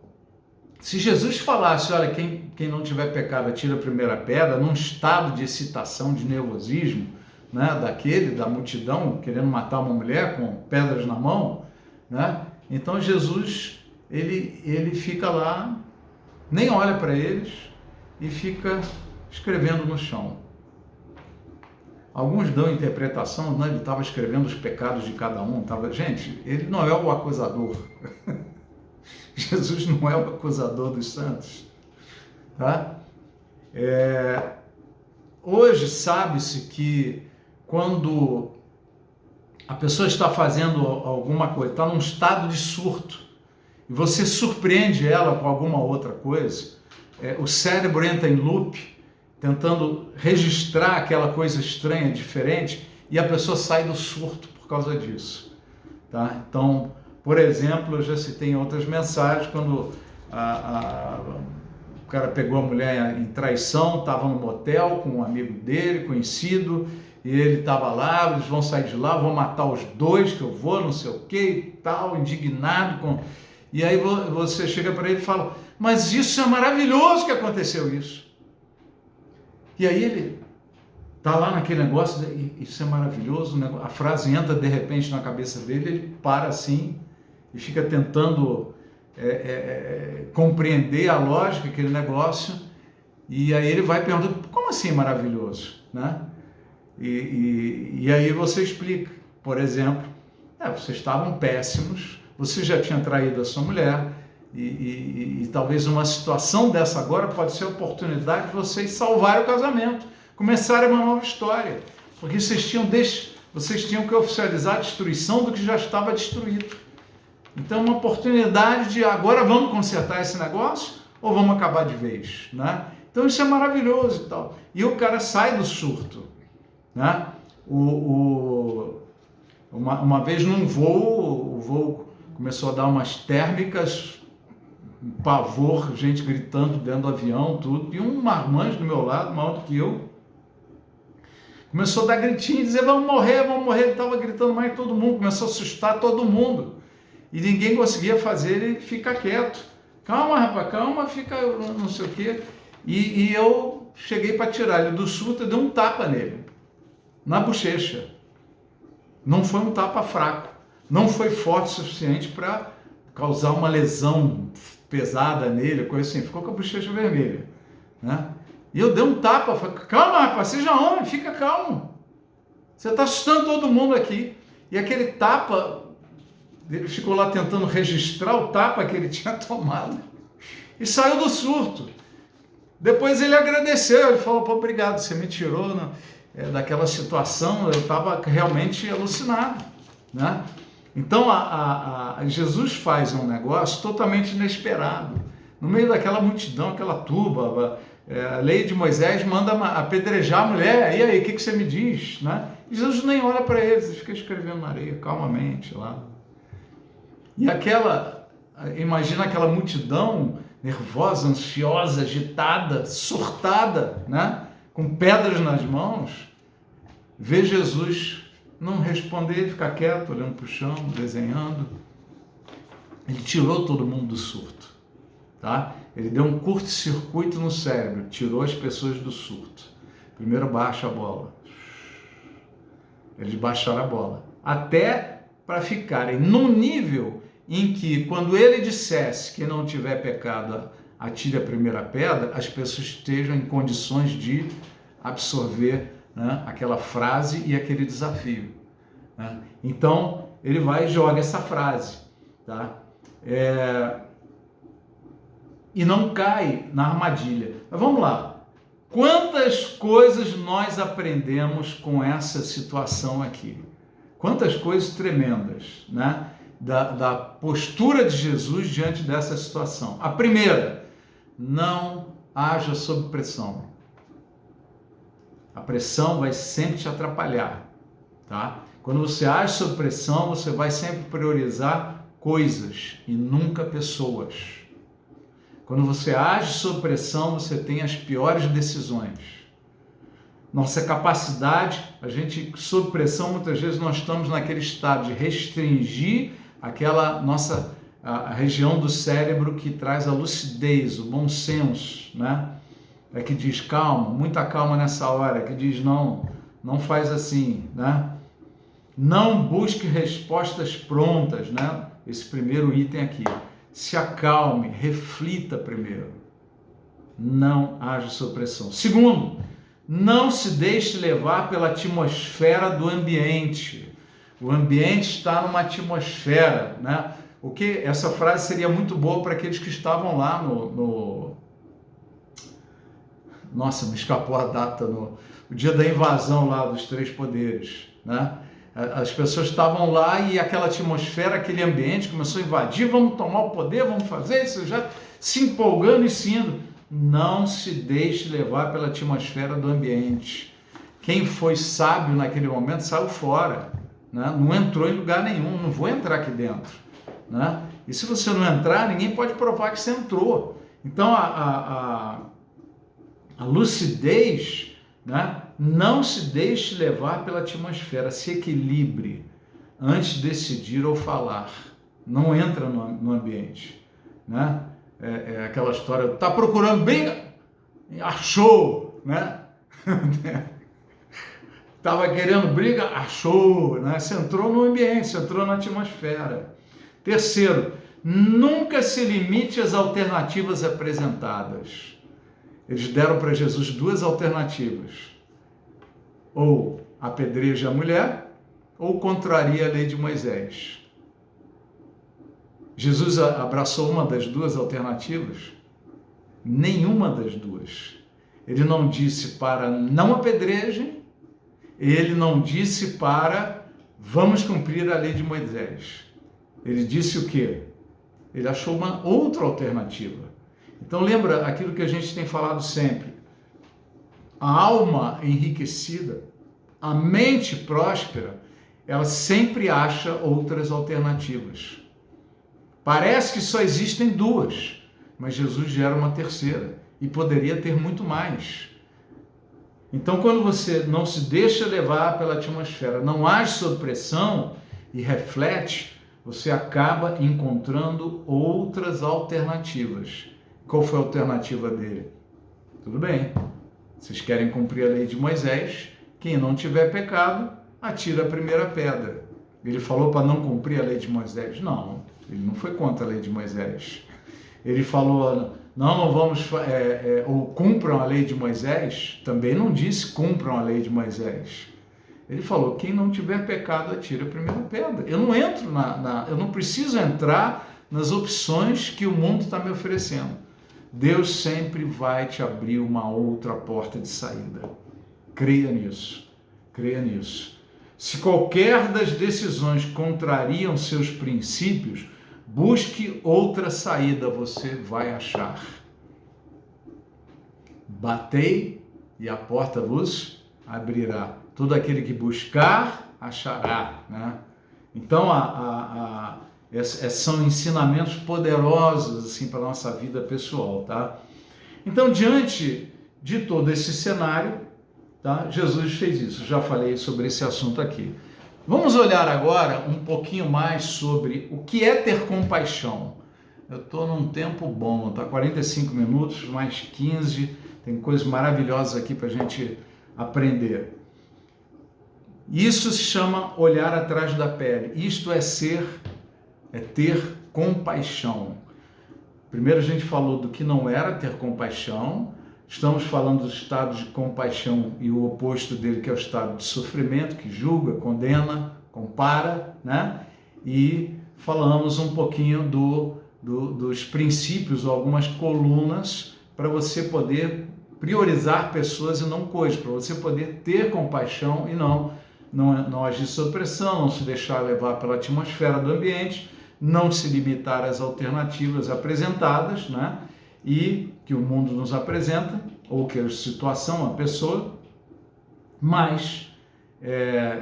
se Jesus falasse, olha, quem não tiver pecado atira a primeira pedra, num estado de excitação, de nervosismo, né, da multidão querendo matar uma mulher com pedras na mão, né? Então Jesus ele fica lá, nem olha para eles e fica escrevendo no chão. Alguns dão interpretação, né? Ele estava escrevendo os pecados de cada um. Gente, ele não é o acusador. Jesus não é o acusador dos santos. Tá? Hoje sabe-se que quando a pessoa está fazendo alguma coisa, está num estado de surto, e você surpreende ela com alguma outra coisa, o cérebro entra em loop, tentando registrar aquela coisa estranha, diferente, e a pessoa sai do surto por causa disso. Tá? Então, por exemplo, eu já citei em outras mensagens, quando o cara pegou a mulher em traição, estava no motel com um amigo dele, conhecido, e ele estava lá, eles vão sair de lá, vão matar os dois, que eu vou, não sei o que e tal, indignado. E aí você chega para ele e fala, mas isso é maravilhoso que aconteceu isso. E aí ele está lá naquele negócio, isso é maravilhoso, a frase entra de repente na cabeça dele, ele para assim e fica tentando compreender a lógica daquele negócio, e aí ele vai perguntando, como assim maravilhoso? Né? E aí você explica, por exemplo, vocês estavam péssimos, você já tinha traído a sua mulher, e talvez uma situação dessa agora pode ser a oportunidade de vocês salvarem o casamento, começarem uma nova história, porque vocês tinham que oficializar a destruição do que já estava destruído. Então, uma oportunidade de agora vamos consertar esse negócio ou vamos acabar de vez, né? Então, isso é maravilhoso e tal. E o cara sai do surto, né? Uma vez num voo, o voo começou a dar umas térmicas, um pavor, gente gritando dentro do avião, tudo, e um marmanjo do meu lado, maior do que eu, começou a dar gritinho e dizer, vamos morrer, ele estava gritando mais que todo mundo, começou a assustar todo mundo, e ninguém conseguia fazer ele ficar quieto. Calma, rapaz, calma, fica não sei o quê. E eu cheguei para tirar ele do surto e dei um tapa nele, na bochecha. Não foi um tapa fraco, não foi forte o suficiente para causar uma lesão pesada nele, coisa assim, ficou com a bochecha vermelha, né? E eu dei um tapa, falei, calma, rapaz, seja homem, fica calmo. Você está assustando todo mundo aqui. E aquele tapa, ele ficou lá tentando registrar o tapa que ele tinha tomado e saiu do surto. Depois ele agradeceu, ele falou, pô, obrigado, você me tirou daquela situação, eu estava realmente alucinado, né? Então, Jesus faz um negócio totalmente inesperado. No meio daquela multidão, aquela turba, a lei de Moisés manda apedrejar a mulher, e aí, o que você me diz? Né? E Jesus nem olha para eles, ele fica escrevendo na areia, calmamente lá. E imagina aquela multidão nervosa, ansiosa, agitada, surtada, né? Com pedras nas mãos, vê Jesus não responder, ficar quieto, olhando para o chão, desenhando. Ele tirou todo mundo do surto, tá? Ele deu um curto-circuito no cérebro, tirou as pessoas do surto. Primeiro baixa a bola. Eles baixaram a bola. Até para ficarem num nível em que, quando ele dissesse que não tiver pecado, atire a primeira pedra, as pessoas estejam em condições de absorver, né, aquela frase e aquele desafio, né? Então, ele vai e joga essa frase, tá? E não cai na armadilha. Mas vamos lá. Quantas coisas nós aprendemos com essa situação aqui? Quantas coisas tremendas, né? Da postura de Jesus diante dessa situação. A primeira, não haja sob pressão. A pressão vai sempre te atrapalhar, tá? Quando você age sob pressão, você vai sempre priorizar coisas e nunca pessoas. Quando você age sob pressão, você tem as piores decisões. Nossa capacidade, a gente, sob pressão, muitas vezes nós estamos naquele estado de restringir aquela nossa a região do cérebro que traz a lucidez, o bom senso, né? É que diz calma, muita calma nessa hora, que diz não faz assim, né? Não busque respostas prontas, né? Esse primeiro item aqui. Se acalme, reflita primeiro. Não haja sob pressão. Segundo, não se deixe levar pela atmosfera do ambiente. O ambiente está numa atmosfera, né? O que essa frase seria muito boa para aqueles que estavam lá Nossa, me escapou a data, no dia da invasão lá dos três poderes, né? As pessoas estavam lá e aquela atmosfera, aquele ambiente começou a invadir, vamos tomar o poder, vamos fazer isso, já se empolgando e se indo. Não se deixe levar pela atmosfera do ambiente. Quem foi sábio naquele momento saiu fora, né? Não entrou em lugar nenhum, não vou entrar aqui dentro, né? E se você não entrar, ninguém pode provar que você entrou. Então a lucidez, né? Não se deixe levar pela atmosfera, se equilibre antes de decidir ou falar. Não entra no ambiente, né? É aquela história, tá procurando briga? Achou, né? Tava querendo briga? Achou, né? Você entrou no ambiente, você entrou na atmosfera. Terceiro, nunca se limite às alternativas apresentadas. Eles deram para Jesus duas alternativas. Ou apedreja a mulher, ou contraria a lei de Moisés. Jesus abraçou uma das duas alternativas? Nenhuma das duas. Ele não disse para não apedrejem, ele não disse para vamos cumprir a lei de Moisés. Ele disse o quê? Ele achou uma outra alternativa. Então lembra aquilo que a gente tem falado sempre. A alma enriquecida, a mente próspera, ela sempre acha outras alternativas. Parece que só existem duas, mas Jesus gera uma terceira e poderia ter muito mais. Então, quando você não se deixa levar pela atmosfera, não age sob pressão e reflete, você acaba encontrando outras alternativas. Qual foi a alternativa dele? Tudo bem, vocês querem cumprir a lei de Moisés, quem não tiver pecado, atira a primeira pedra. Ele falou para não cumprir a lei de Moisés? Não, ele não foi contra a lei de Moisés. Ele falou, não vamos, ou cumpram a lei de Moisés? Também não disse cumpram a lei de Moisés. Ele falou, quem não tiver pecado, atira a primeira pedra. Eu não entro eu não preciso entrar nas opções que o mundo está me oferecendo. Deus sempre vai te abrir uma outra porta de saída. Creia nisso, creia nisso. Se qualquer das decisões contrariam seus princípios, busque outra saída, você vai achar. Batei e a porta vos abrirá. Todo aquele que buscar, achará, né? Então, são ensinamentos poderosos assim, para a nossa vida pessoal, tá? Então, diante de todo esse cenário, tá? Jesus fez isso. Já falei sobre esse assunto aqui. Vamos olhar agora um pouquinho mais sobre o que é ter compaixão. Eu estou num tempo bom, tá? 45 minutos, mais 15, tem coisas maravilhosas aqui para a gente aprender. Isso se chama olhar atrás da pele. Isto é ter compaixão. Primeiro a gente falou do que não era ter compaixão. Estamos falando do estado de compaixão e o oposto dele, que é o estado de sofrimento, que julga, condena, compara, né? E falamos um pouquinho dos princípios, ou algumas colunas, para você poder priorizar pessoas e não coisas, para você poder ter compaixão e não agir sob pressão, não se deixar levar pela atmosfera do ambiente, não se limitar às alternativas apresentadas, né? E que o mundo nos apresenta, ou que a situação, a pessoa, mas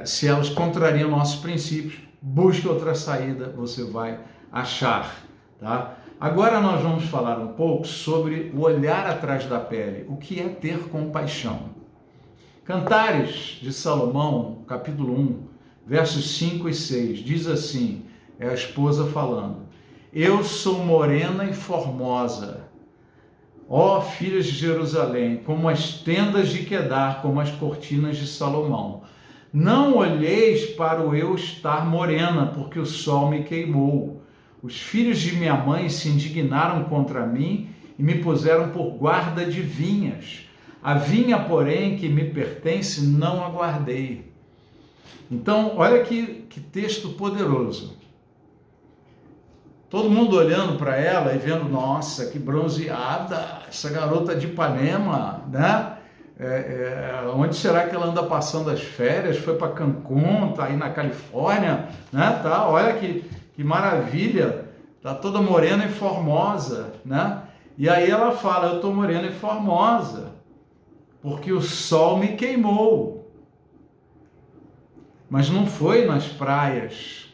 se elas contrariam nossos princípios, busque outra saída, você vai achar, tá? Agora nós vamos falar um pouco sobre o olhar atrás da pele, o que é ter compaixão. Cantares de Salomão, capítulo 1, versos 5 e 6, diz assim, é a esposa falando, eu sou morena e formosa, ó filhas de Jerusalém, como as tendas de Quedar, como as cortinas de Salomão. Não olheis para o eu estar morena, porque o sol me queimou. Os filhos de minha mãe se indignaram contra mim e me puseram por guarda de vinhas. A vinha, porém, que me pertence, não a guardei. Então, olha que texto poderoso. Todo mundo olhando para ela e vendo, nossa, que bronzeada, essa garota de Ipanema, né? Onde será que ela anda passando as férias? Foi para Cancún, tá aí na Califórnia, né? Tá, olha que maravilha, tá toda morena e formosa, né? E aí ela fala, eu tô morena e formosa, porque o sol me queimou. Mas não foi nas praias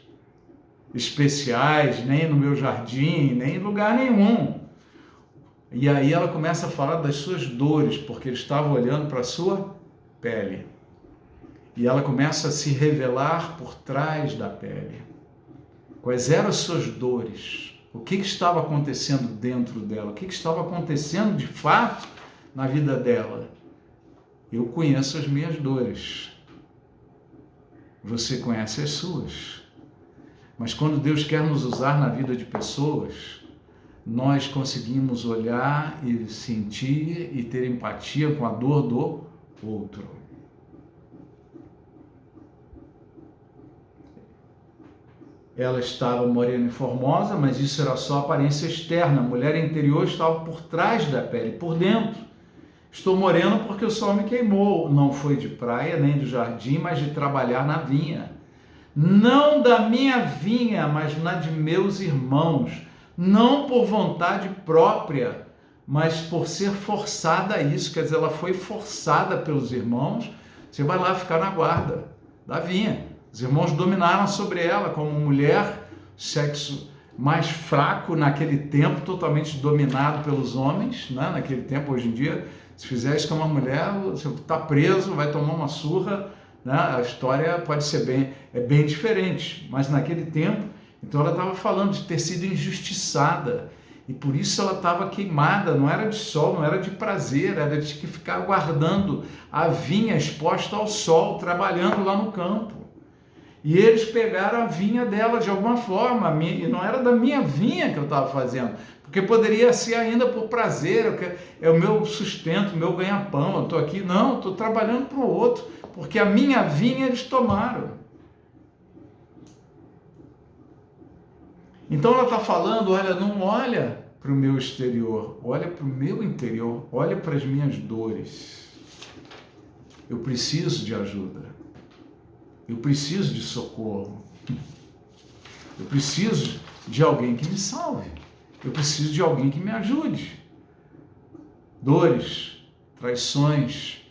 especiais, nem no meu jardim, nem em lugar nenhum. E aí ela começa a falar das suas dores, porque ele estava olhando para a sua pele. E ela começa a se revelar por trás da pele. Quais eram as suas dores? O que estava acontecendo dentro dela? O que estava acontecendo de fato na vida dela? Eu conheço as minhas dores. Você conhece as suas. Mas quando Deus quer nos usar na vida de pessoas, nós conseguimos olhar e sentir e ter empatia com a dor do outro. Ela estava morena e formosa, mas isso era só aparência externa. A mulher interior estava por trás da pele, por dentro. Estou morena porque o sol me queimou. Não foi de praia nem do jardim, mas de trabalhar na vinha. Não da minha vinha, mas na de meus irmãos. Não por vontade própria, mas por ser forçada a isso. Quer dizer, ela foi forçada pelos irmãos. Você vai lá ficar na guarda da vinha. Os irmãos dominaram sobre ela como mulher, sexo mais fraco naquele tempo, totalmente dominado pelos homens, né? Naquele tempo, hoje em dia, se fizer isso com uma mulher, você está preso, vai tomar uma surra, né? A história pode ser bem diferente, mas naquele tempo, então ela estava falando de ter sido injustiçada, e por isso ela estava queimada, não era de sol, não era de prazer, era de que ficar guardando a vinha exposta ao sol, trabalhando lá no campo. E eles pegaram a vinha dela de alguma forma, e não era da minha vinha que eu estava fazendo, porque poderia ser ainda por prazer, é o meu sustento, o meu ganha-pão, eu estou aqui, não, estou trabalhando para o outro, porque a minha vinha eles tomaram. Então ela está falando, olha, não olha para o meu exterior, olha para o meu interior, olha para as minhas dores. Eu preciso de ajuda. Eu preciso de socorro. Eu preciso de alguém que me salve. Eu preciso de alguém que me ajude. Dores, traições,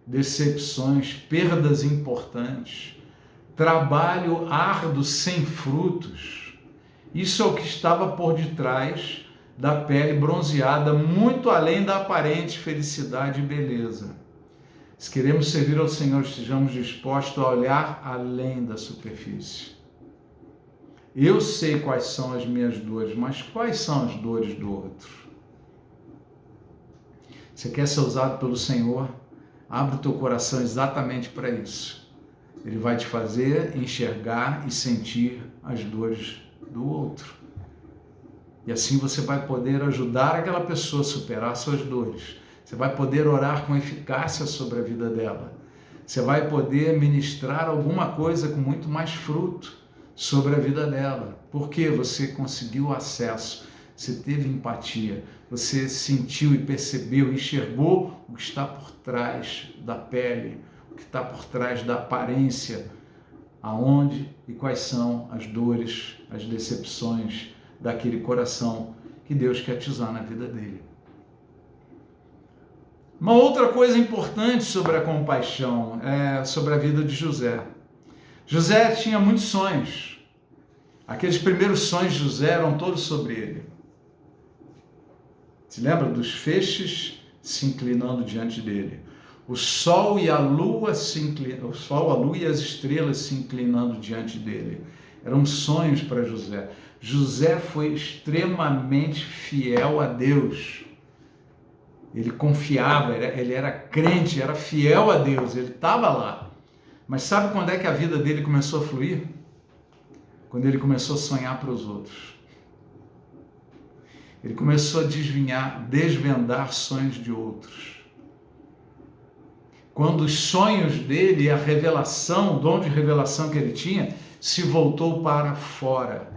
decepções, perdas importantes, trabalho árduo sem frutos. Isso é o que estava por detrás da pele bronzeada, muito além da aparente felicidade e beleza. Se queremos servir ao Senhor, estejamos dispostos a olhar além da superfície. Eu sei quais são as minhas dores, mas quais são as dores do outro? Você quer ser usado pelo Senhor? Abre o teu coração exatamente para isso. Ele vai te fazer enxergar e sentir as dores do outro. E assim você vai poder ajudar aquela pessoa a superar suas dores. Você vai poder orar com eficácia sobre a vida dela. Você vai poder ministrar alguma coisa com muito mais fruto sobre a vida dela. Porque você conseguiu acesso, você teve empatia, você sentiu e percebeu, enxergou o que está por trás da pele, o que está por trás da aparência, aonde e quais são as dores, as decepções daquele coração que Deus quer te usar na vida dele. Uma outra coisa importante sobre a compaixão é sobre a vida de José. José tinha muitos sonhos. Aqueles primeiros sonhos de José eram todos sobre ele. Se lembra dos feixes se inclinando diante dele? O sol e a lua o sol, a lua e as estrelas se inclinando diante dele. Eram sonhos para José. José foi extremamente fiel a Deus. Ele confiava, ele era crente, era fiel a Deus, ele estava lá. Mas sabe quando é que a vida dele começou a fluir? Quando ele começou a sonhar para os outros. Ele começou a desvendar sonhos de outros. Quando os sonhos dele, a revelação, o dom de revelação que ele tinha, se voltou para fora.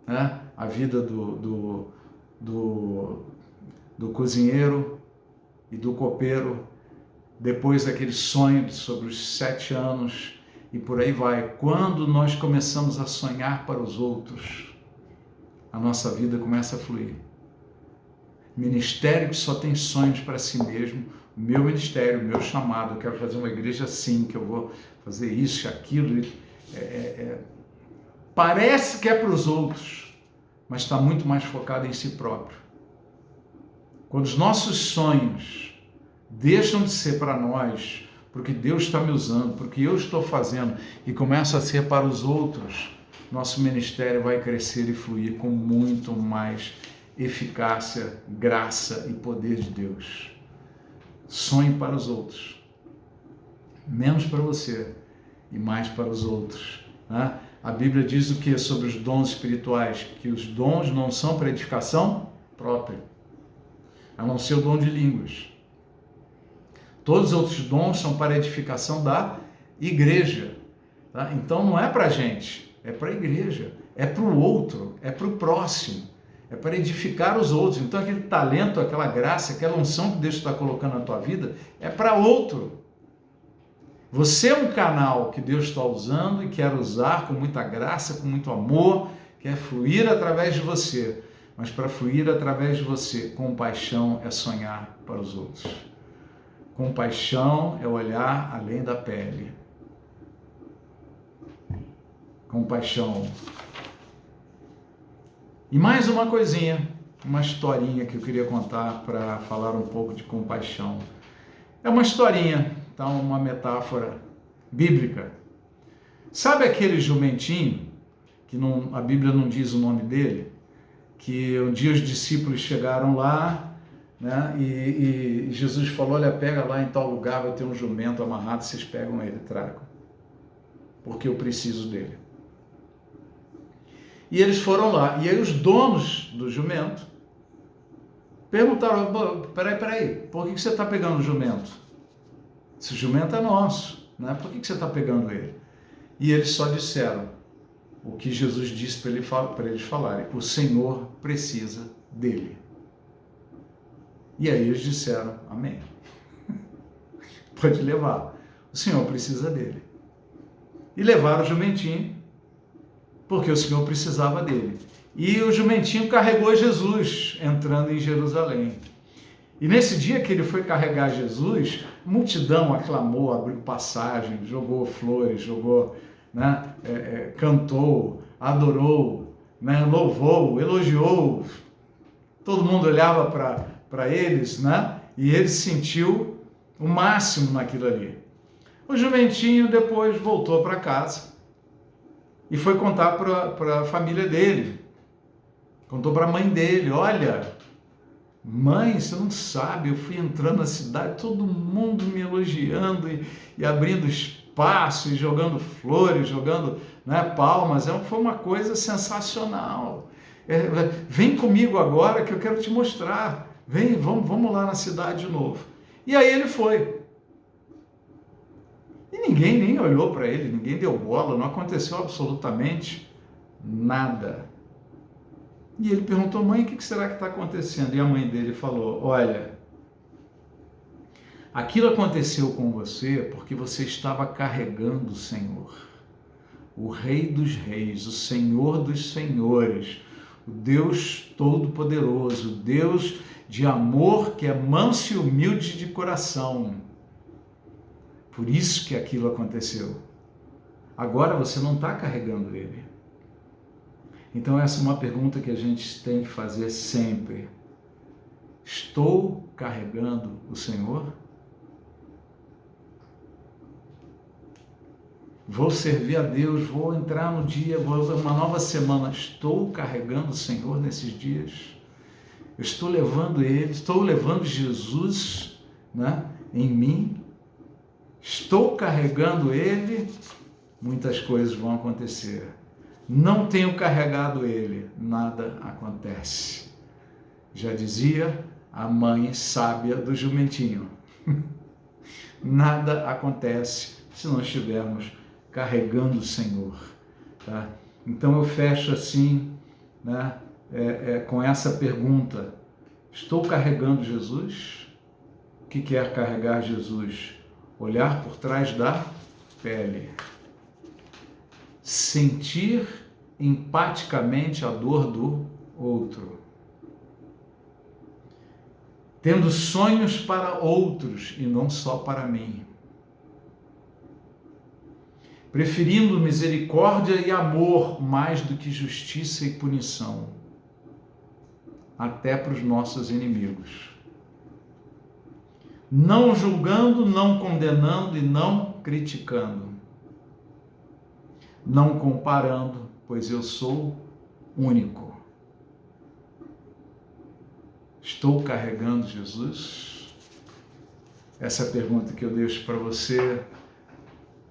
Né? A vida do cozinheiro e do copeiro, depois daquele sonho sobre os 7 anos e por aí vai. Quando nós começamos a sonhar para os outros, a nossa vida começa a fluir. Ministério que só tem sonhos para si mesmo, o meu ministério, o meu chamado, eu quero fazer uma igreja assim, que eu vou fazer isso e aquilo. Parece que é para os outros, mas está muito mais focado em si próprio. Quando os nossos sonhos deixam de ser para nós, porque Deus está me usando, porque eu estou fazendo, e começam a ser para os outros, nosso ministério vai crescer e fluir com muito mais eficácia, graça e poder de Deus. Sonhe para os outros, menos para você e mais para os outros. Né? A Bíblia diz o que sobre os dons espirituais? Que os dons não são para edificação própria, a não ser o dom de línguas. Todos os outros dons são para a edificação da igreja. Tá? Então não é para a gente, é para a igreja, é para o outro, é para o próximo, é para edificar os outros. Então aquele talento, aquela graça, aquela unção que Deus está colocando na tua vida é para outro. Você é um canal que Deus está usando e quer usar com muita graça, com muito amor, quer fluir através de você. Mas para fluir através de você, compaixão é sonhar para os outros. Compaixão é olhar além da pele. Compaixão. E mais uma coisinha, uma historinha que eu queria contar para falar um pouco de compaixão. É uma historinha, tá? Uma metáfora bíblica. Sabe aquele jumentinho, que a Bíblia não diz o nome dele, que um dia os discípulos chegaram lá, né? E Jesus falou, olha, pega lá em tal lugar, vai ter um jumento amarrado, vocês pegam ele, tragam. porque eu preciso dele. E eles foram lá, e aí os donos do jumento perguntaram: peraí, por que você está pegando o jumento? Esse jumento é nosso, né? Por que você está pegando ele? E eles só disseram o que Jesus disse para eles falarem: o Senhor precisa dele. E aí eles disseram: amém. Pode levar, o Senhor precisa dele. E levaram o jumentinho, porque o Senhor precisava dele. E o jumentinho carregou Jesus, entrando em Jerusalém. E nesse dia que ele foi carregar Jesus, a multidão aclamou, abriu passagem, jogou flores, né, cantou, adorou, né, louvou, elogiou. Todo mundo olhava para eles, né, e ele sentiu o máximo naquilo ali. O jumentinho depois voltou para casa e foi contar para a família dele. Contou para a mãe dele: olha, mãe, você não sabe, eu fui entrando na cidade, todo mundo me elogiando e abrindo espaço, e jogando flores, jogando, né, palmas. Foi uma coisa sensacional. Vem comigo agora que eu quero te mostrar. Vem, vamos lá na cidade de novo. E aí ele foi. E ninguém nem olhou para ele, ninguém deu bola, não aconteceu absolutamente nada. E ele perguntou: mãe, o que será que está acontecendo? E a mãe dele falou: olha, aquilo aconteceu com você porque você estava carregando o Senhor, o Rei dos Reis, o Senhor dos Senhores, o Deus Todo-Poderoso, o Deus de amor que é manso e humilde de coração. Por isso que aquilo aconteceu. Agora você não está carregando ele. Então essa é uma pergunta que a gente tem que fazer sempre. Estou carregando o Senhor? Vou servir a Deus, vou entrar no dia, vou fazer uma nova semana. Estou carregando o Senhor nesses dias? Eu estou levando Ele, estou levando Jesus, né, em mim? Estou carregando Ele? Muitas coisas vão acontecer. Não tenho carregado Ele, nada acontece. Já dizia a mãe sábia do jumentinho. Nada acontece se não estivermos carregando o Senhor. Tá? Então eu fecho assim, né, com essa pergunta: estou carregando Jesus? O que é carregar Jesus? Olhar por trás da pele. Sentir empaticamente a dor do outro. Tendo sonhos para outros e não só para mim. Preferindo misericórdia e amor mais do que justiça e punição. Até para os nossos inimigos. Não julgando, não condenando e não criticando. Não comparando, pois eu sou único. Estou carregando Jesus? Essa é a pergunta que eu deixo para você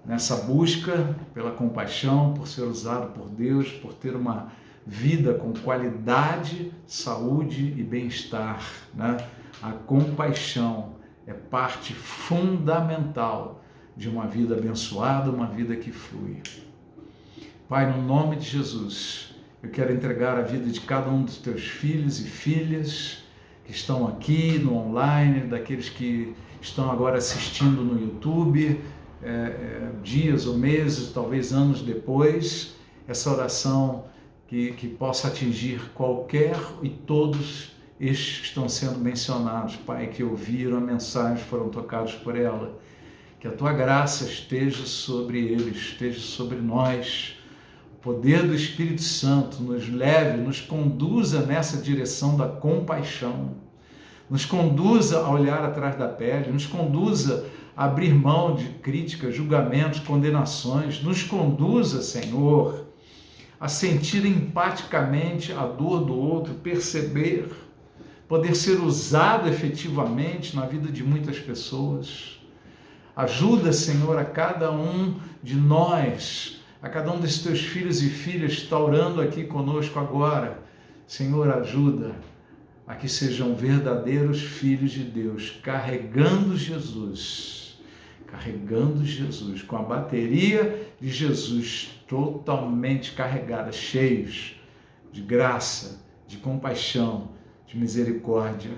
nessa busca pela compaixão, por ser usado por Deus, por ter uma vida com qualidade, saúde e bem-estar, né? A compaixão é parte fundamental de uma vida abençoada, uma vida que flui. Pai, no nome de Jesus, eu quero entregar a vida de cada um dos teus filhos e filhas que estão aqui no online, daqueles que estão agora assistindo no YouTube, dias ou meses, talvez anos depois, essa oração que possa atingir qualquer e todos estes que estão sendo mencionados, Pai, que ouviram a mensagem, foram tocados por ela, que a tua graça esteja sobre eles, esteja sobre nós. O poder do Espírito Santo nos leve, nos conduza nessa direção da compaixão, nos conduza a olhar atrás da pele, nos conduza a abrir mão de críticas, julgamentos, condenações, nos conduza, Senhor, a sentir empaticamente a dor do outro, perceber, poder ser usado efetivamente na vida de muitas pessoas, Ajuda, Senhor, a cada um de nós, a cada um desses teus filhos e filhas que está orando aqui conosco agora. Senhor, ajuda a que sejam verdadeiros filhos de Deus, carregando Jesus, com a bateria de Jesus totalmente carregada, cheios de graça, de compaixão, de misericórdia,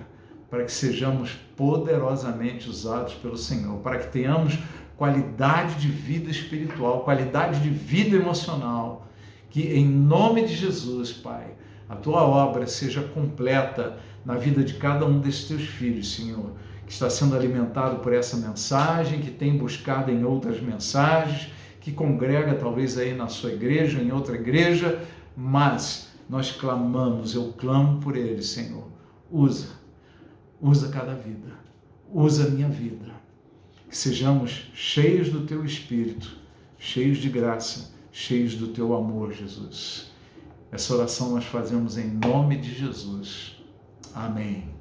para que sejamos poderosamente usados pelo Senhor, para que tenhamos qualidade de vida espiritual, qualidade de vida emocional, que em nome de Jesus, Pai, a tua obra seja completa na vida de cada um desses teus filhos, Senhor, que está sendo alimentado por essa mensagem, que tem buscado em outras mensagens, que congrega talvez aí na sua igreja, em outra igreja, mas nós clamamos, eu clamo por eles, Senhor. Usa cada vida, usa a minha vida, que sejamos cheios do teu Espírito, cheios de graça, cheios do teu amor, Jesus. Essa oração nós fazemos em nome de Jesus. Amém.